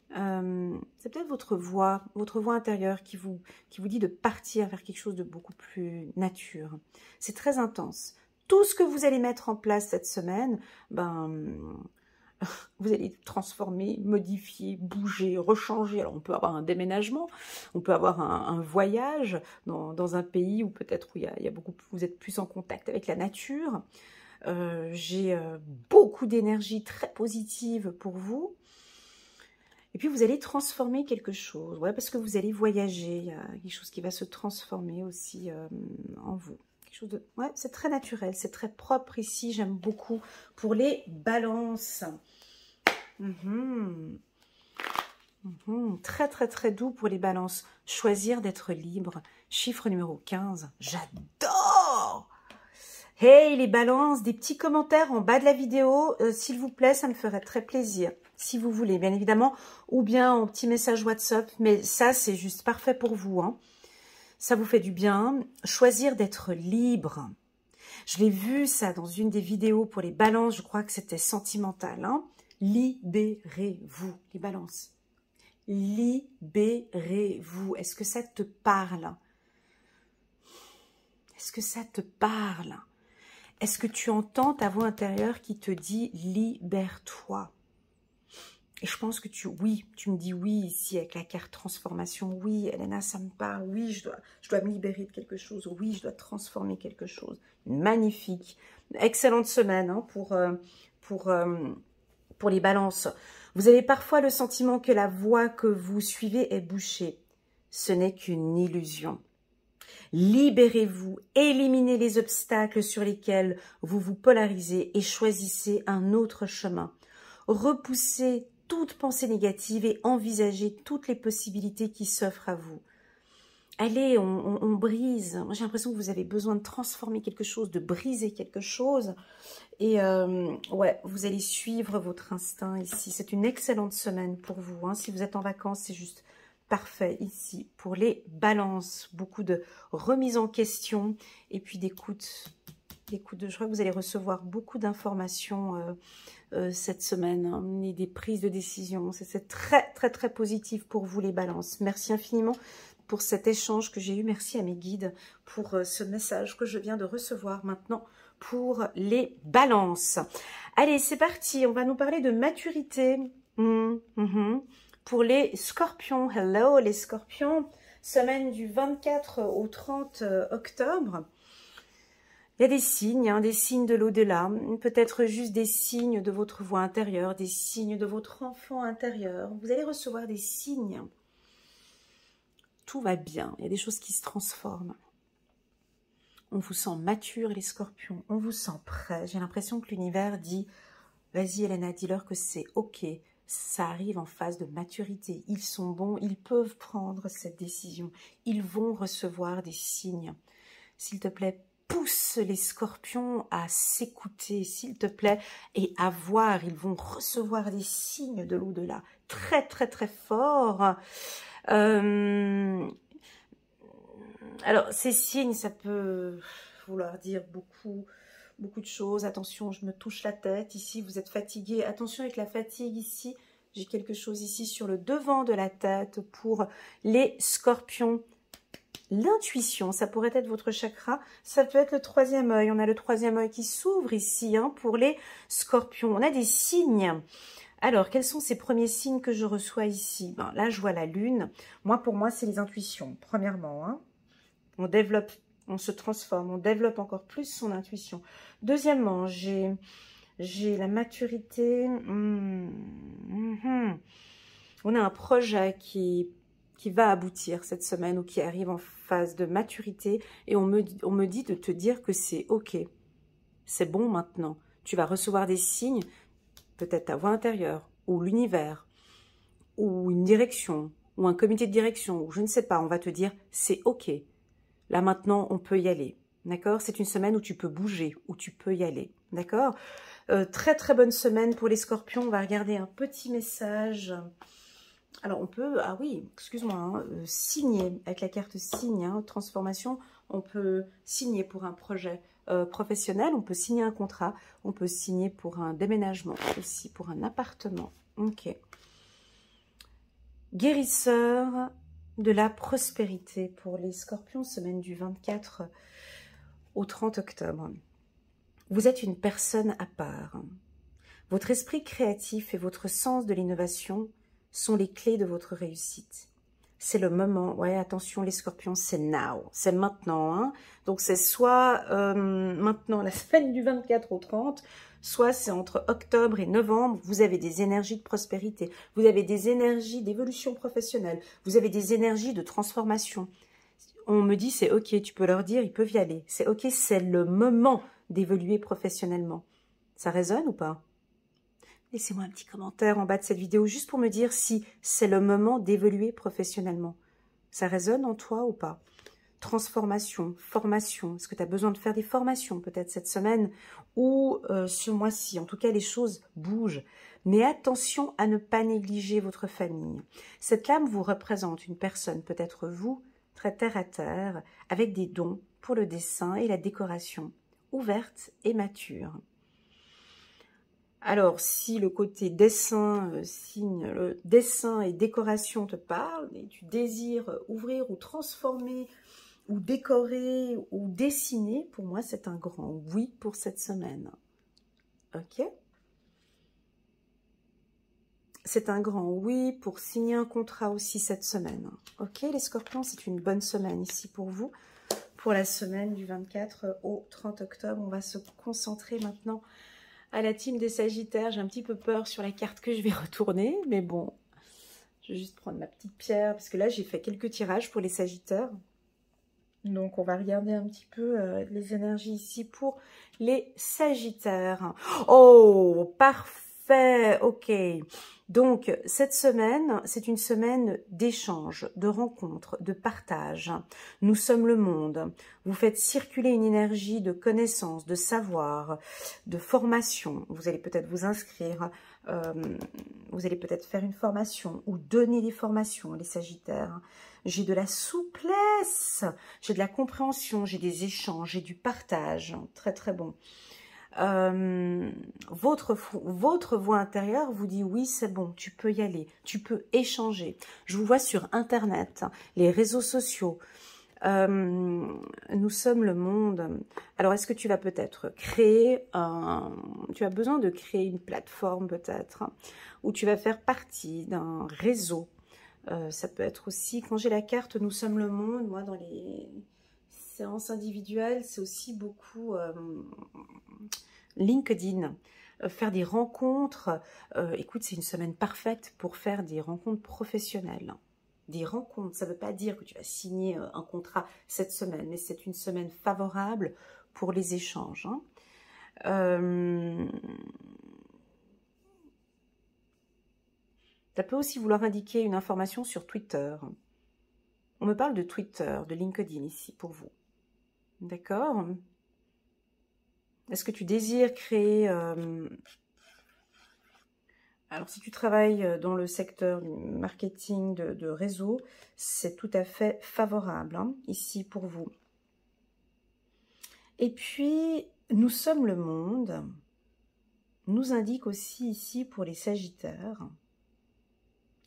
C'est peut-être votre voix intérieure qui vous dit de partir vers quelque chose de beaucoup plus nature. C'est très intense. Tout ce que vous allez mettre en place cette semaine, vous allez transformer, modifier, bouger, rechanger. Alors on peut avoir un déménagement, on peut avoir un voyage dans un pays où peut-être vous êtes plus en contact avec la nature. J'ai beaucoup d'énergie très positive pour vous. Et puis, vous allez transformer quelque chose, ouais, parce que vous allez voyager. Il y a quelque chose qui va se transformer aussi en vous. Quelque chose de... Ouais, c'est très naturel, c'est très propre ici. J'aime beaucoup pour les balances. Très, très, très doux pour les balances. Choisir d'être libre. Chiffre numéro 15. J'adore! Hey les balances, des petits commentaires en bas de la vidéo, s'il vous plaît, ça me ferait très plaisir. Si vous voulez, bien évidemment, ou bien en petit message WhatsApp, mais ça, c'est juste parfait pour vous, hein. Ça vous fait du bien. Choisir d'être libre. Je l'ai vu, ça, dans une des vidéos pour les balances, je crois que c'était sentimental, hein. Libérez-vous, les balances. Libérez-vous. Est-ce que ça te parle? Est-ce que ça te parle? Est-ce que tu entends ta voix intérieure qui te dit « libère-toi » ? Et je pense que tu me dis oui ici avec la carte transformation. Oui, Elena, ça me parle. Oui, je dois me libérer de quelque chose. Oui, je dois transformer quelque chose. Magnifique. Excellente semaine hein, pour les balances. Vous avez parfois le sentiment que la voie que vous suivez est bouchée. Ce n'est qu'une illusion. Libérez-vous, éliminez les obstacles sur lesquels vous vous polarisez et choisissez un autre chemin. Repoussez toute pensée négative et envisagez toutes les possibilités qui s'offrent à vous. Allez, on brise. J'ai l'impression que vous avez besoin de transformer quelque chose, de briser quelque chose. Et ouais, vous allez suivre votre instinct ici. C'est une excellente semaine pour vous. Hein. Si vous êtes en vacances, c'est juste parfait ici. Pour les balances, beaucoup de remise en question et puis d'écoute. Je crois que vous allez recevoir beaucoup d'informations cette semaine hein, et des prises de décision. C'est très, très, très positif pour vous les balances. Merci infiniment pour cet échange que j'ai eu. Merci à mes guides pour ce message que je viens de recevoir maintenant pour les balances. Allez, c'est parti. On va nous parler de maturité. Pour les scorpions. Hello les scorpions. Semaine du 24 au 30 octobre. Il y a des signes hein, de l'au-delà, peut-être juste des signes de votre voix intérieure, des signes de votre enfant intérieur. Vous allez recevoir des signes. Tout va bien, il y a des choses qui se transforment. On vous sent mature les scorpions, on vous sent prêt. J'ai l'impression que l'univers dit, vas-y Elena, dis-leur que c'est ok, ça arrive en phase de maturité. Ils sont bons, ils peuvent prendre cette décision. Ils vont recevoir des signes. S'il te plaît, pousse les scorpions à s'écouter, s'il te plaît, et à voir. Ils vont recevoir des signes de l'au-delà très, très, très forts. Alors, ces signes, ça peut vouloir dire beaucoup de choses. Attention, je me touche la tête. Ici, vous êtes fatigué. Attention avec la fatigue ici. J'ai quelque chose ici sur le devant de la tête pour les scorpions. L'intuition, ça pourrait être votre chakra, ça peut être le troisième œil. On a le troisième œil qui s'ouvre ici hein, pour les scorpions. On a des signes. Alors, quels sont ces premiers signes que je reçois ici? Ben, là, je vois la lune. Pour moi, c'est les intuitions. Premièrement, hein, on développe, on se transforme, on développe encore plus son intuition. Deuxièmement, j'ai la maturité. On a un projet qui va aboutir cette semaine ou qui arrive en phase de maturité et on me dit de te dire que c'est ok, c'est bon maintenant. Tu vas recevoir des signes, peut-être ta voix intérieure ou l'univers ou une direction ou un comité de direction ou je ne sais pas, on va te dire c'est ok. Là maintenant, on peut y aller, d'accord? C'est une semaine où tu peux bouger, où tu peux y aller, d'accord? Très très bonne semaine pour les scorpions. On va regarder un petit message. Alors, on peut, ah oui, excuse-moi, hein, signer avec la carte signe, hein, transformation, on peut signer pour un projet professionnel, on peut signer un contrat, on peut signer pour un déménagement aussi, pour un appartement. Ok. Guérisseur de la prospérité pour les scorpions, semaine du 24 au 30 octobre. Vous êtes une personne à part. Votre esprit créatif et votre sens de l'innovation sont les clés de votre réussite. C'est le moment, ouais, attention les scorpions, c'est now, c'est maintenant. Hein. Donc c'est soit maintenant, la semaine du 24 au 30, soit c'est entre octobre et novembre, vous avez des énergies de prospérité, vous avez des énergies d'évolution professionnelle, vous avez des énergies de transformation. On me dit c'est ok, tu peux leur dire, ils peuvent y aller. C'est ok, c'est le moment d'évoluer professionnellement. Ça résonne ou pas? Laissez-moi un petit commentaire en bas de cette vidéo juste pour me dire si c'est le moment d'évoluer professionnellement. Ça résonne en toi ou pas? transformation, formation. Est-ce que tu as besoin de faire des formations peut-être cette semaine ou ce mois-ci? En tout cas, les choses bougent. Mais attention à ne pas négliger votre famille. Cette lame vous représente une personne, peut-être vous, très terre à terre, avec des dons pour le dessin et la décoration, ouverte et mature. Alors, si le côté dessin, le dessin et décoration te parle, et tu désires ouvrir ou transformer, ou décorer, ou dessiner, pour moi, c'est un grand oui pour cette semaine. Ok? C'est un grand oui pour signer un contrat aussi cette semaine. Ok, les scorpions, c'est une bonne semaine ici pour vous. Pour la semaine du 24 au 30 octobre, on va se concentrer maintenant à la team des Sagittaires. J'ai un petit peu peur sur la carte que je vais retourner, mais bon, je vais juste prendre ma petite pierre, parce que là, j'ai fait quelques tirages pour les Sagittaires. Donc, on va regarder un petit peu les énergies ici pour les Sagittaires. Oh, parfait, ok. Donc, cette semaine, c'est une semaine d'échange, de rencontres, de partage. Nous sommes le monde. Vous faites circuler une énergie de connaissance, de savoir, de formation. Vous allez peut-être vous inscrire, vous allez peut-être faire une formation ou donner des formations, les Sagittaires. J'ai de la souplesse, j'ai de la compréhension, j'ai des échanges, j'ai du partage. Très, très bon. Votre voix intérieure vous dit oui, c'est bon, tu peux y aller, tu peux échanger. Je vous vois sur Internet, les réseaux sociaux. Nous sommes le monde. Alors, est-ce que tu vas peut-être créer tu as besoin de créer une plateforme peut-être, où tu vas faire partie d'un réseau. Ça peut être aussi, quand j'ai la carte Nous sommes le monde, moi dans les séances individuelles, c'est aussi beaucoup LinkedIn, faire des rencontres. Écoute, c'est une semaine parfaite pour faire des rencontres professionnelles. Des rencontres, ça ne veut pas dire que tu vas signer un contrat cette semaine, mais c'est une semaine favorable pour les échanges. Hein. Ça peut aussi vouloir indiquer une information sur Twitter. On me parle de Twitter, de LinkedIn ici pour vous. D'accord? Est-ce que tu désires créer... Alors, si tu travailles dans le secteur du marketing de réseau, c'est tout à fait favorable hein, ici pour vous. Et puis, nous sommes le monde, nous indique aussi ici pour les Sagittaires.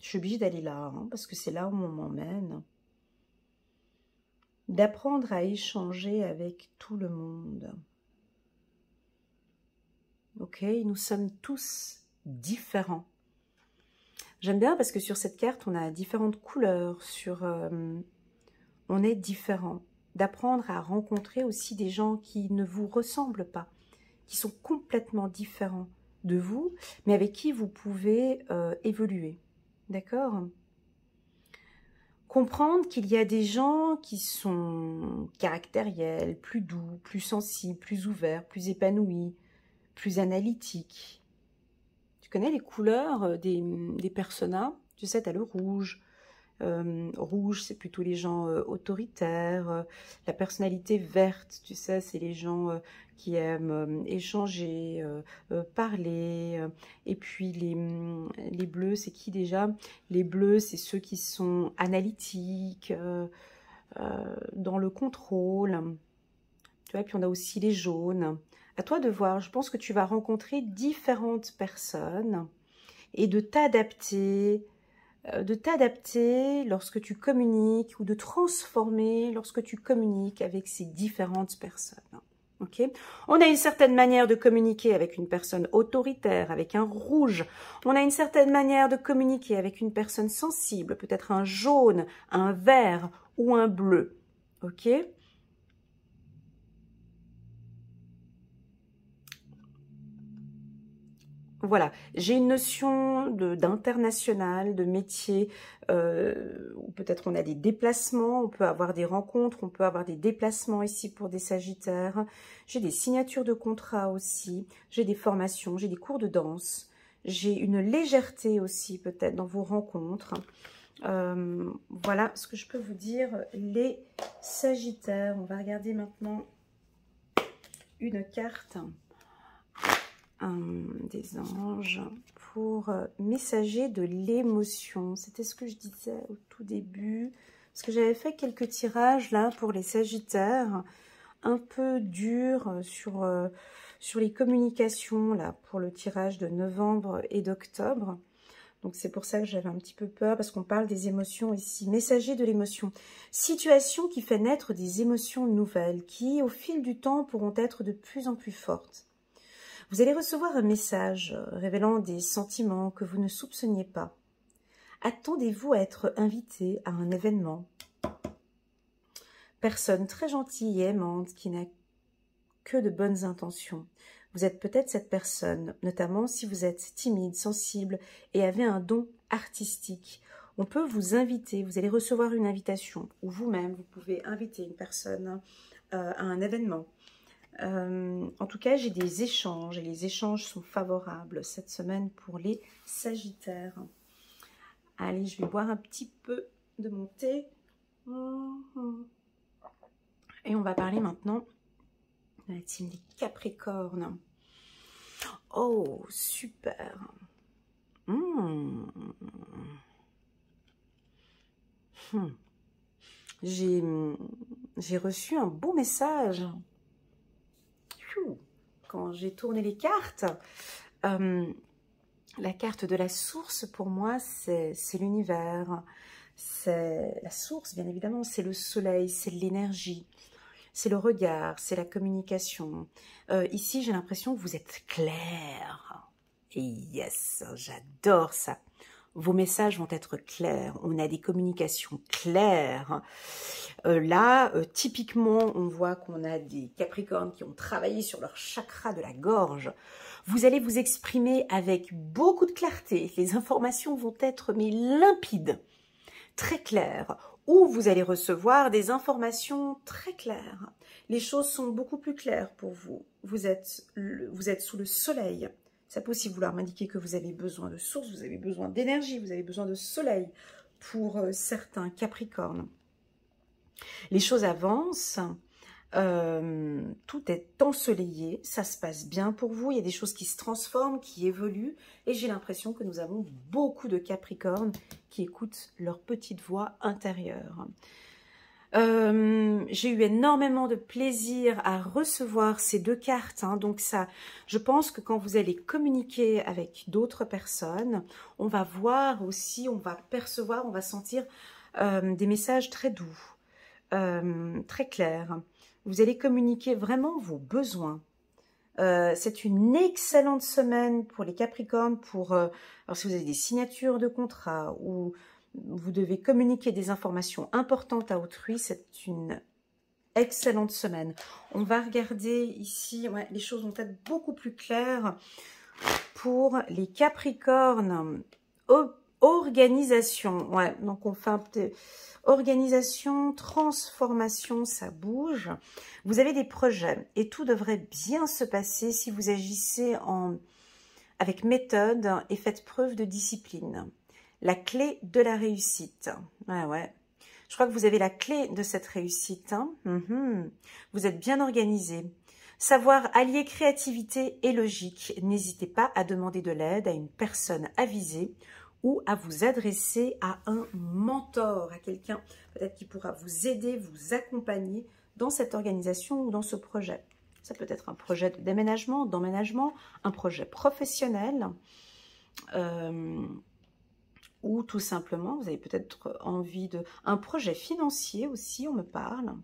Je suis obligée d'aller là, hein, parce que c'est là où on m'emmène. D'apprendre à échanger avec tout le monde. Ok, nous sommes tous différents. J'aime bien parce que sur cette carte, on a différentes couleurs. On est différents. D'apprendre à rencontrer aussi des gens qui ne vous ressemblent pas, qui sont complètement différents de vous, mais avec qui vous pouvez évoluer. D'accord ? Comprendre qu'il y a des gens qui sont caractériels, plus doux, plus sensibles, plus ouverts, plus épanouis, plus analytiques. Tu connais les couleurs des personas? Tu sais, tu as le rouge. Rouge, c'est plutôt les gens autoritaires. La personnalité verte, tu sais, c'est les gens qui aiment échanger, parler. Et puis les bleus, c'est qui déjà? Les bleus, c'est ceux qui sont analytiques, dans le contrôle. Tu vois, et puis on a aussi les jaunes. À toi de voir, je pense que tu vas rencontrer différentes personnes et de t'adapter lorsque tu communiques ou de transformer lorsque tu communiques avec ces différentes personnes. Okay. On a une certaine manière de communiquer avec une personne autoritaire, avec un rouge. On a une certaine manière de communiquer avec une personne sensible, peut-être un jaune, un vert ou un bleu. Ok. Voilà, j'ai une notion d'international, de métier, ou peut-être on a des déplacements, on peut avoir des rencontres, on peut avoir des déplacements ici pour des Sagittaires. J'ai des signatures de contrats aussi, j'ai des formations, j'ai des cours de danse, j'ai une légèreté aussi peut-être dans vos rencontres. Voilà ce que je peux vous dire, les Sagittaires. On va regarder maintenant une carte des anges pour messager de l'émotion. C'était ce que je disais au tout début, parce que j'avais fait quelques tirages là pour les Sagittaires, un peu durs sur les communications là pour le tirage de novembre et d'octobre. Donc c'est pour ça que j'avais un petit peu peur, parce qu'on parle des émotions ici. Messager de l'émotion. Situation qui fait naître des émotions nouvelles, qui au fil du temps pourront être de plus en plus fortes. Vous allez recevoir un message révélant des sentiments que vous ne soupçonniez pas. Attendez-vous à être invité à un événement. Personne très gentille et aimante qui n'a que de bonnes intentions. Vous êtes peut-être cette personne, notamment si vous êtes timide, sensible et avez un don artistique. On peut vous inviter, vous allez recevoir une invitation, ou vous-même, vous pouvez inviter une personne à un événement. En tout cas, j'ai des échanges, et les échanges sont favorables cette semaine pour les Sagittaires. Allez, je vais boire un petit peu de mon thé. Et on va parler maintenant de la team des Capricornes. Oh, super. J'ai reçu un beau message. Quand j'ai tourné les cartes, la carte de la source, pour moi, c'est l'univers. C'est la source, bien évidemment, c'est le soleil, c'est l'énergie. C'est le regard, c'est la communication. Ici, j'ai l'impression que vous êtes clair. Et yes, j'adore ça. Vos messages vont être clairs. On a des communications claires. Là, typiquement, on voit qu'on a des Capricornes qui ont travaillé sur leur chakra de la gorge. Vous allez vous exprimer avec beaucoup de clarté. Les informations vont être mais limpides, très claires. Ou vous allez recevoir des informations très claires. Les choses sont beaucoup plus claires pour vous. Vous êtes sous le soleil. Ça peut aussi vouloir m'indiquer que vous avez besoin de source, vous avez besoin d'énergie, vous avez besoin de soleil pour certains Capricornes. Les choses avancent, tout est ensoleillé, ça se passe bien pour vous, il y a des choses qui se transforment, qui évoluent, et j'ai l'impression que nous avons beaucoup de Capricornes qui écoutent leur petite voix intérieure. J'ai eu énormément de plaisir à recevoir ces deux cartes, hein, donc ça, je pense que quand vous allez communiquer avec d'autres personnes, on va voir aussi, on va percevoir, on va sentir des messages très doux, très clairs. Vous allez communiquer vraiment vos besoins. C'est une excellente semaine pour les Capricornes, alors si vous avez des signatures de contrats ou vous devez communiquer des informations importantes à autrui, c'est une excellente semaine. On va regarder ici, ouais, les choses vont être beaucoup plus claires pour les Capricornes. Organisation, ouais, donc on fait un petit... Organisation, transformation, ça bouge. Vous avez des projets et tout devrait bien se passer si vous agissez avec méthode et faites preuve de discipline. La clé de la réussite. Ouais. Je crois que vous avez la clé de cette réussite. Hein. Vous êtes bien organisé. Savoir allier créativité et logique. N'hésitez pas à demander de l'aide à une personne avisée ou à vous adresser à un mentor, à quelqu'un peut-être qui pourra vous aider, vous accompagner dans cette organisation ou dans ce projet. Ça peut être un projet de déménagement, d'emménagement, un projet professionnel, ou tout simplement, vous avez peut-être envie un projet financier aussi, on me parle.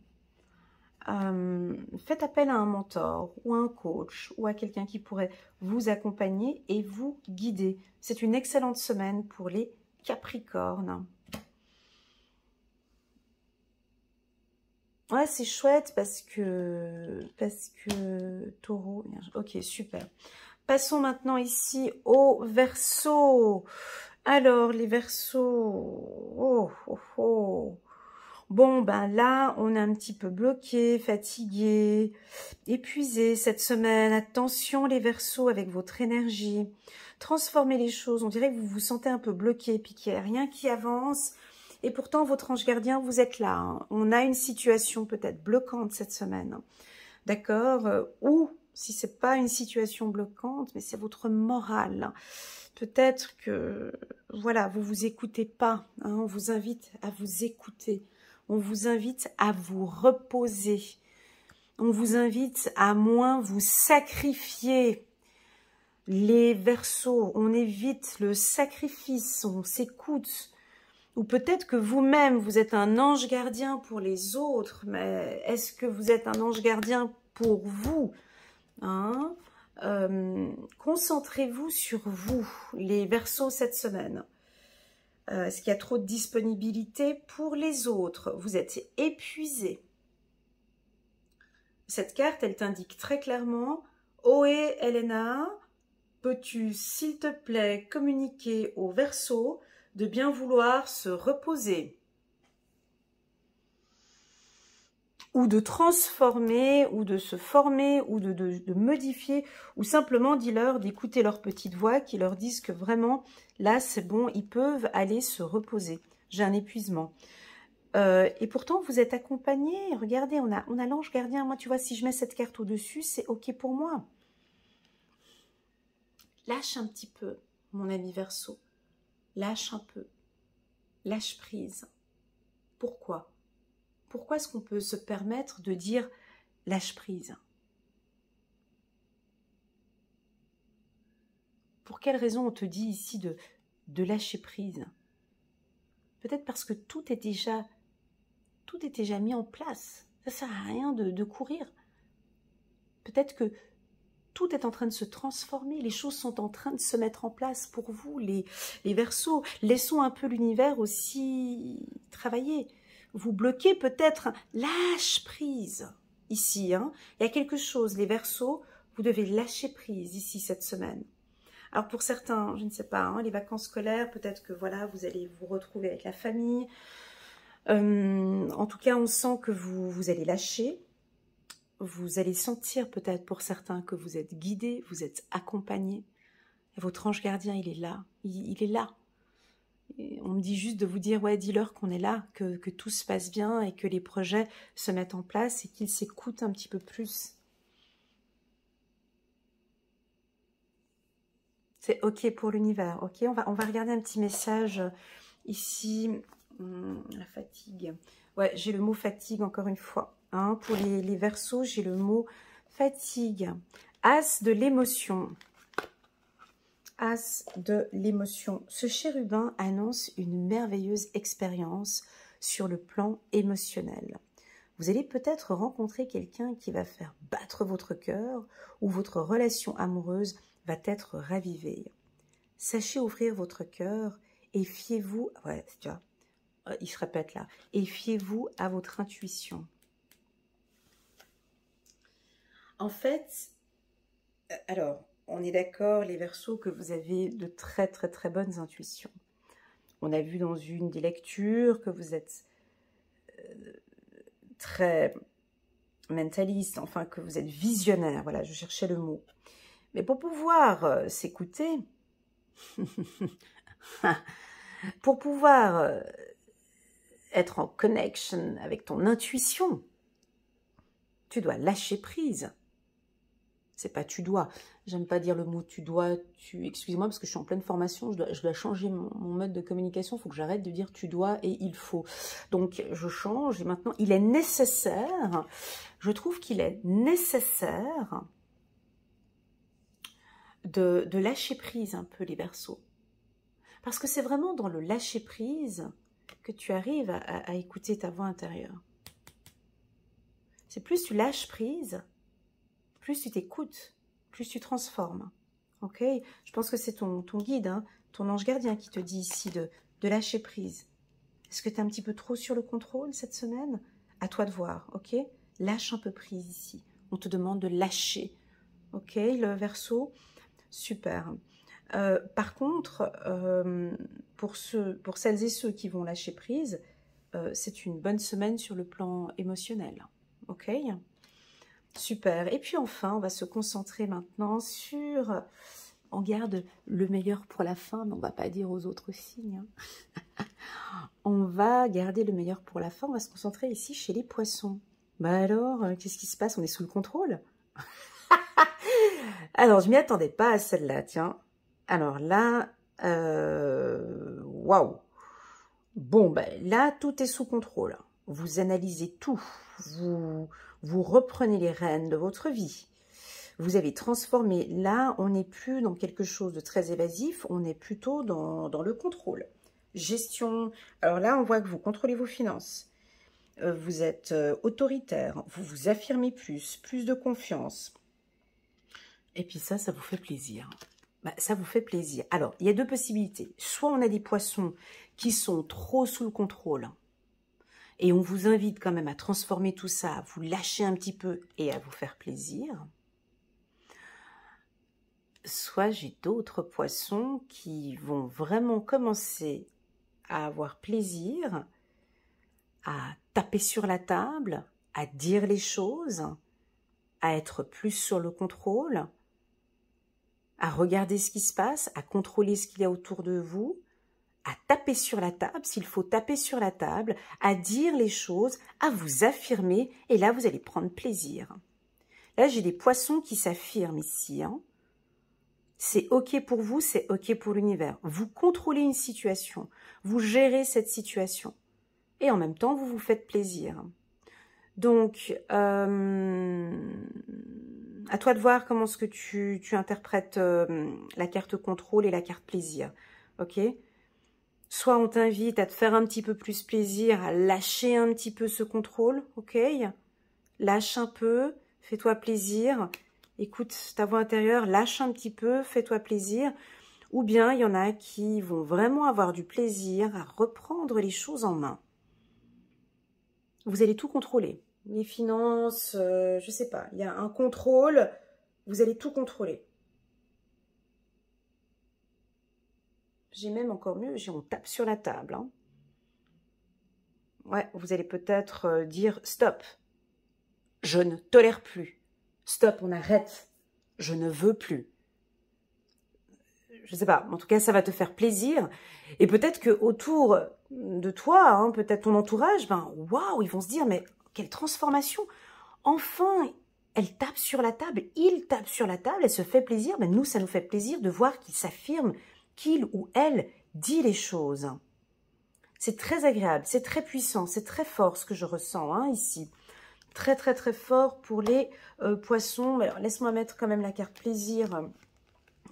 Faites appel à un mentor ou à un coach ou à quelqu'un qui pourrait vous accompagner et vous guider. C'est une excellente semaine pour les Capricornes. Ouais, c'est chouette parce que Taureau. Ok, super. Passons maintenant ici au Verseau. Alors, les Verseaux. Bon, ben là, on est un petit peu bloqué, fatigué, épuisé cette semaine. Attention les Verseaux avec votre énergie. Transformez les choses. On dirait que vous vous sentez un peu bloqué, puis qu'il n'y a rien qui avance. Et pourtant, votre ange gardien, vous êtes là. Hein. On a une situation peut-être bloquante cette semaine. D'accord? Ou, si c'est pas une situation bloquante, mais c'est votre morale. Peut-être que, voilà, vous vous écoutez pas. Hein, on vous invite à vous écouter. On vous invite à vous reposer. On vous invite à moins vous sacrifier. Les Verseaux, on évite le sacrifice, on s'écoute. Ou peut-être que vous-même, vous êtes un ange gardien pour les autres, mais est-ce que vous êtes un ange gardien pour vous, hein? Concentrez-vous sur vous, les Verseaux, cette semaine. Est-ce qu'il y a trop de disponibilité pour les autres? Vous êtes épuisé. Cette carte, elle t'indique très clairement, Ohé Elena, peux-tu, s'il te plaît, communiquer aux Verseaux de bien vouloir se reposer ou de transformer, ou de se former, ou de modifier, ou simplement dis-leur d'écouter leur petite voix qui leur disent que vraiment, là, c'est bon, ils peuvent aller se reposer. J'ai un épuisement. Et pourtant, vous êtes accompagné. Regardez, on a l'ange gardien. Moi, tu vois, si je mets cette carte au-dessus, c'est OK pour moi. Lâche un petit peu, mon ami Verseau. Lâche un peu. Lâche prise. Pourquoi? Pourquoi est-ce qu'on peut se permettre de dire lâche prise? Pour quelle raison on te dit ici de lâcher prise? Peut-être parce que tout est déjà mis en place. Ça ne sert à rien de courir. Peut-être que tout est en train de se transformer, les choses sont en train de se mettre en place pour vous, les Verseaux. Laissons un peu l'univers aussi travailler. Vous bloquez peut-être, lâche prise ici. Hein. Il y a quelque chose, les Verseaux, vous devez lâcher prise ici cette semaine. Alors pour certains, je ne sais pas, hein, les vacances scolaires, peut-être que voilà, vous allez vous retrouver avec la famille. En tout cas, on sent que vous allez lâcher. Vous allez sentir peut-être pour certains que vous êtes guidé, vous êtes accompagné. Et votre ange gardien, il est là. Il est là. Et on me dit juste de vous dire, ouais, dis-leur qu'on est là, que tout se passe bien et que les projets se mettent en place et qu'ils s'écoutent un petit peu plus. C'est OK pour l'univers. OK, on va regarder un petit message ici. La fatigue. Ouais, j'ai le mot fatigue encore une fois. Hein, pour les Verseaux, j'ai le mot fatigue. As de l'émotion. As de l'émotion. Ce chérubin annonce une merveilleuse expérience sur le plan émotionnel. Vous allez peut-être rencontrer quelqu'un qui va faire battre votre cœur ou votre relation amoureuse va être ravivée. Sachez ouvrir votre cœur et fiez-vous... Ouais, tu vois, il se répète là. Et fiez-vous à votre intuition. En fait, alors, on est d'accord, les Verseaux, que vous avez de très très très bonnes intuitions. On a vu dans une des lectures que vous êtes très mentaliste, enfin que vous êtes visionnaire, voilà, je cherchais le mot. Mais pour pouvoir s'écouter, pour pouvoir être en connection avec ton intuition, tu dois lâcher prise. C'est pas tu dois. J'aime pas dire le mot tu dois, excusez-moi parce que je suis en pleine formation, je dois changer mon mode de communication, il faut que j'arrête de dire tu dois et il faut. Donc je change et maintenant il est nécessaire, je trouve qu'il est nécessaire de lâcher prise un peu les Verseaux. Parce que c'est vraiment dans le lâcher prise que tu arrives à écouter ta voix intérieure. C'est plus tu lâches prise, plus tu t'écoutes, plus tu transformes. Ok? Je pense que c'est ton guide, hein, ton ange gardien qui te dit ici de lâcher prise. Est-ce que tu es un petit peu trop sur le contrôle cette semaine? À toi de voir, ok? Lâche un peu prise ici. On te demande de lâcher. Ok, le Verseau? Super. Par contre, pour celles et ceux qui vont lâcher prise, c'est une bonne semaine sur le plan émotionnel. Ok? Super. Et puis enfin, on va se concentrer maintenant sur... On garde le meilleur pour la fin, mais on ne va pas dire aux autres signes. On va garder le meilleur pour la fin. On va se concentrer ici chez les poissons. Bah alors, qu'est-ce qui se passe? On est sous le contrôle? Alors, je m'y attendais pas à celle-là, tiens. Alors là, waouh. Bon, ben là, tout est sous contrôle. Vous analysez tout. Vous reprenez les rênes de votre vie. Vous avez transformé. Là, on n'est plus dans quelque chose de très évasif. On est plutôt dans le contrôle. Gestion. Alors là, on voit que vous contrôlez vos finances. Vous êtes autoritaire. Vous vous affirmez plus de confiance. Et puis ça vous fait plaisir. Bah, ça vous fait plaisir. Alors, il y a deux possibilités. Soit on a des poissons qui sont trop sous le contrôle et on vous invite quand même à transformer tout ça, à vous lâcher un petit peu et à vous faire plaisir. Soit j'ai d'autres poissons qui vont vraiment commencer à avoir plaisir, à taper sur la table, à dire les choses, à être plus sur le contrôle, à regarder ce qui se passe, à contrôler ce qu'il y a autour de vous, à taper sur la table, s'il faut taper sur la table, à dire les choses, à vous affirmer, et là, vous allez prendre plaisir. Là, j'ai des poissons qui s'affirment ici. Hein. C'est OK pour vous, c'est OK pour l'univers. Vous contrôlez une situation, vous gérez cette situation, et en même temps, vous vous faites plaisir. Donc, à toi de voir comment est-ce que tu interprètes la carte contrôle et la carte plaisir, ok? Soit on t'invite à te faire un petit peu plus plaisir, à lâcher un petit peu ce contrôle, ok? Lâche un peu, fais-toi plaisir, écoute ta voix intérieure, lâche un petit peu, fais-toi plaisir. Ou bien il y en a qui vont vraiment avoir du plaisir à reprendre les choses en main. Vous allez tout contrôler. Les finances, je sais pas, il y a un contrôle, vous allez tout contrôler. J'ai même encore mieux, on tape sur la table. Hein. Ouais, vous allez peut-être dire stop, je ne tolère plus. Stop, on arrête, je ne veux plus. Je sais pas, en tout cas, ça va te faire plaisir. Et peut-être que autour de toi, hein, peut-être ton entourage, ben waouh, ils vont se dire mais quelle transformation! Enfin, elle tape sur la table, il tape sur la table, elle se fait plaisir. Ben nous, ça nous fait plaisir de voir qu'il s'affirme, qu'il ou elle dit les choses. C'est très agréable, c'est très puissant, c'est très fort ce que je ressens hein, ici. Très, très, très fort pour les poissons. Alors, laisse-moi mettre quand même la carte plaisir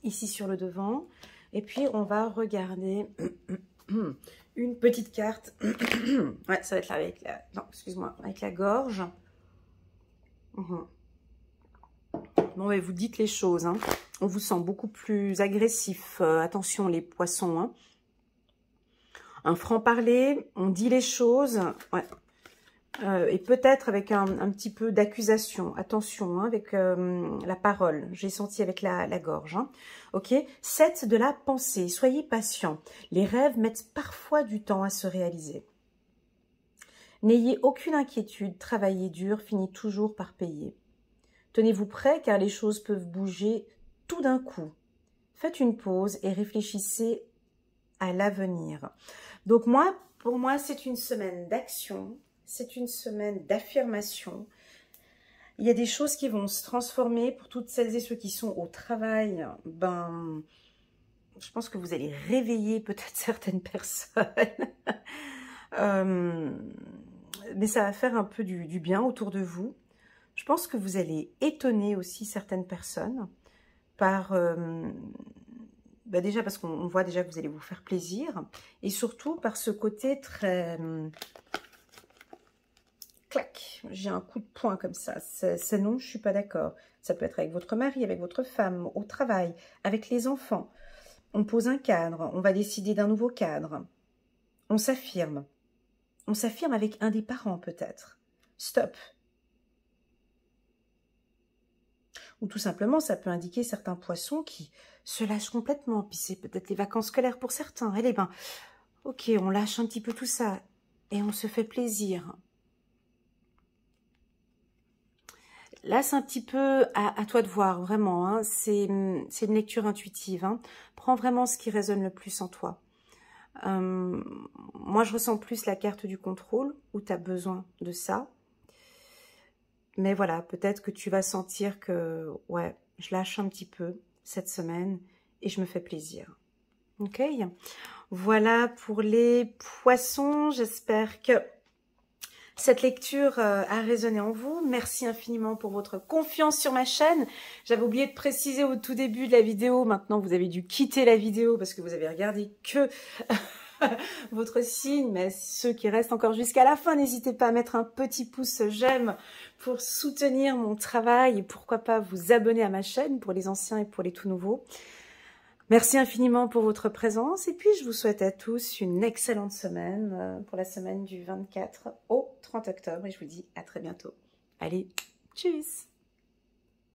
ici sur le devant. Et puis, on va regarder une petite carte. Ouais, ça va être là avec la... Non, excuse-moi, avec la gorge. Bon, et vous dites les choses. Hein. On vous sent beaucoup plus agressif. Attention, les poissons. Hein. Un franc-parler, on dit les choses. Ouais. Et peut-être avec un petit peu d'accusation. Attention, hein, avec la parole. J'ai senti avec la gorge. Hein. Ok. 7 de la pensée. Soyez patient. Les rêves mettent parfois du temps à se réaliser. N'ayez aucune inquiétude. Travailler dur finit toujours par payer. Tenez-vous prêt car les choses peuvent bouger tout d'un coup. Faites une pause et réfléchissez à l'avenir. Donc pour moi, c'est une semaine d'action. C'est une semaine d'affirmation. Il y a des choses qui vont se transformer pour toutes celles et ceux qui sont au travail. Ben, je pense que vous allez réveiller peut-être certaines personnes. Mais ça va faire un peu du bien autour de vous. Je pense que vous allez étonner aussi certaines personnes par... bah déjà parce qu'on voit déjà que vous allez vous faire plaisir. Et surtout par ce côté très... clac, j'ai un coup de poing comme ça. C'est non, je ne suis pas d'accord. Ça peut être avec votre mari, avec votre femme, au travail, avec les enfants. On pose un cadre, on va décider d'un nouveau cadre. On s'affirme. On s'affirme avec un des parents peut-être. Stop. Ou tout simplement, ça peut indiquer certains poissons qui se lâchent complètement. Puis c'est peut-être les vacances scolaires pour certains. Allez, ben, ok, on lâche un petit peu tout ça. et on se fait plaisir. Là, c'est un petit peu à toi de voir, vraiment. Hein. C'est une lecture intuitive. Hein. Prends vraiment ce qui résonne le plus en toi. Moi, je ressens plus la carte du contrôle, où tu as besoin de ça. Mais voilà, peut-être que tu vas sentir que, ouais, je lâche un petit peu cette semaine et je me fais plaisir. Ok? Voilà pour les poissons. J'espère que cette lecture a résonné en vous. Merci infiniment pour votre confiance sur ma chaîne. J'avais oublié de préciser au tout début de la vidéo. Maintenant, vous avez dû quitter la vidéo parce que vous avez regardé que votre signe. Mais ceux qui restent encore jusqu'à la fin, n'hésitez pas à mettre un petit pouce j'aime pour soutenir mon travail. Et pourquoi pas vous abonner à ma chaîne pour les anciens et pour les tout nouveaux. Merci infiniment pour votre présence et puis je vous souhaite à tous une excellente semaine pour la semaine du 24 au 30 octobre et je vous dis à très bientôt. Allez, tchuss!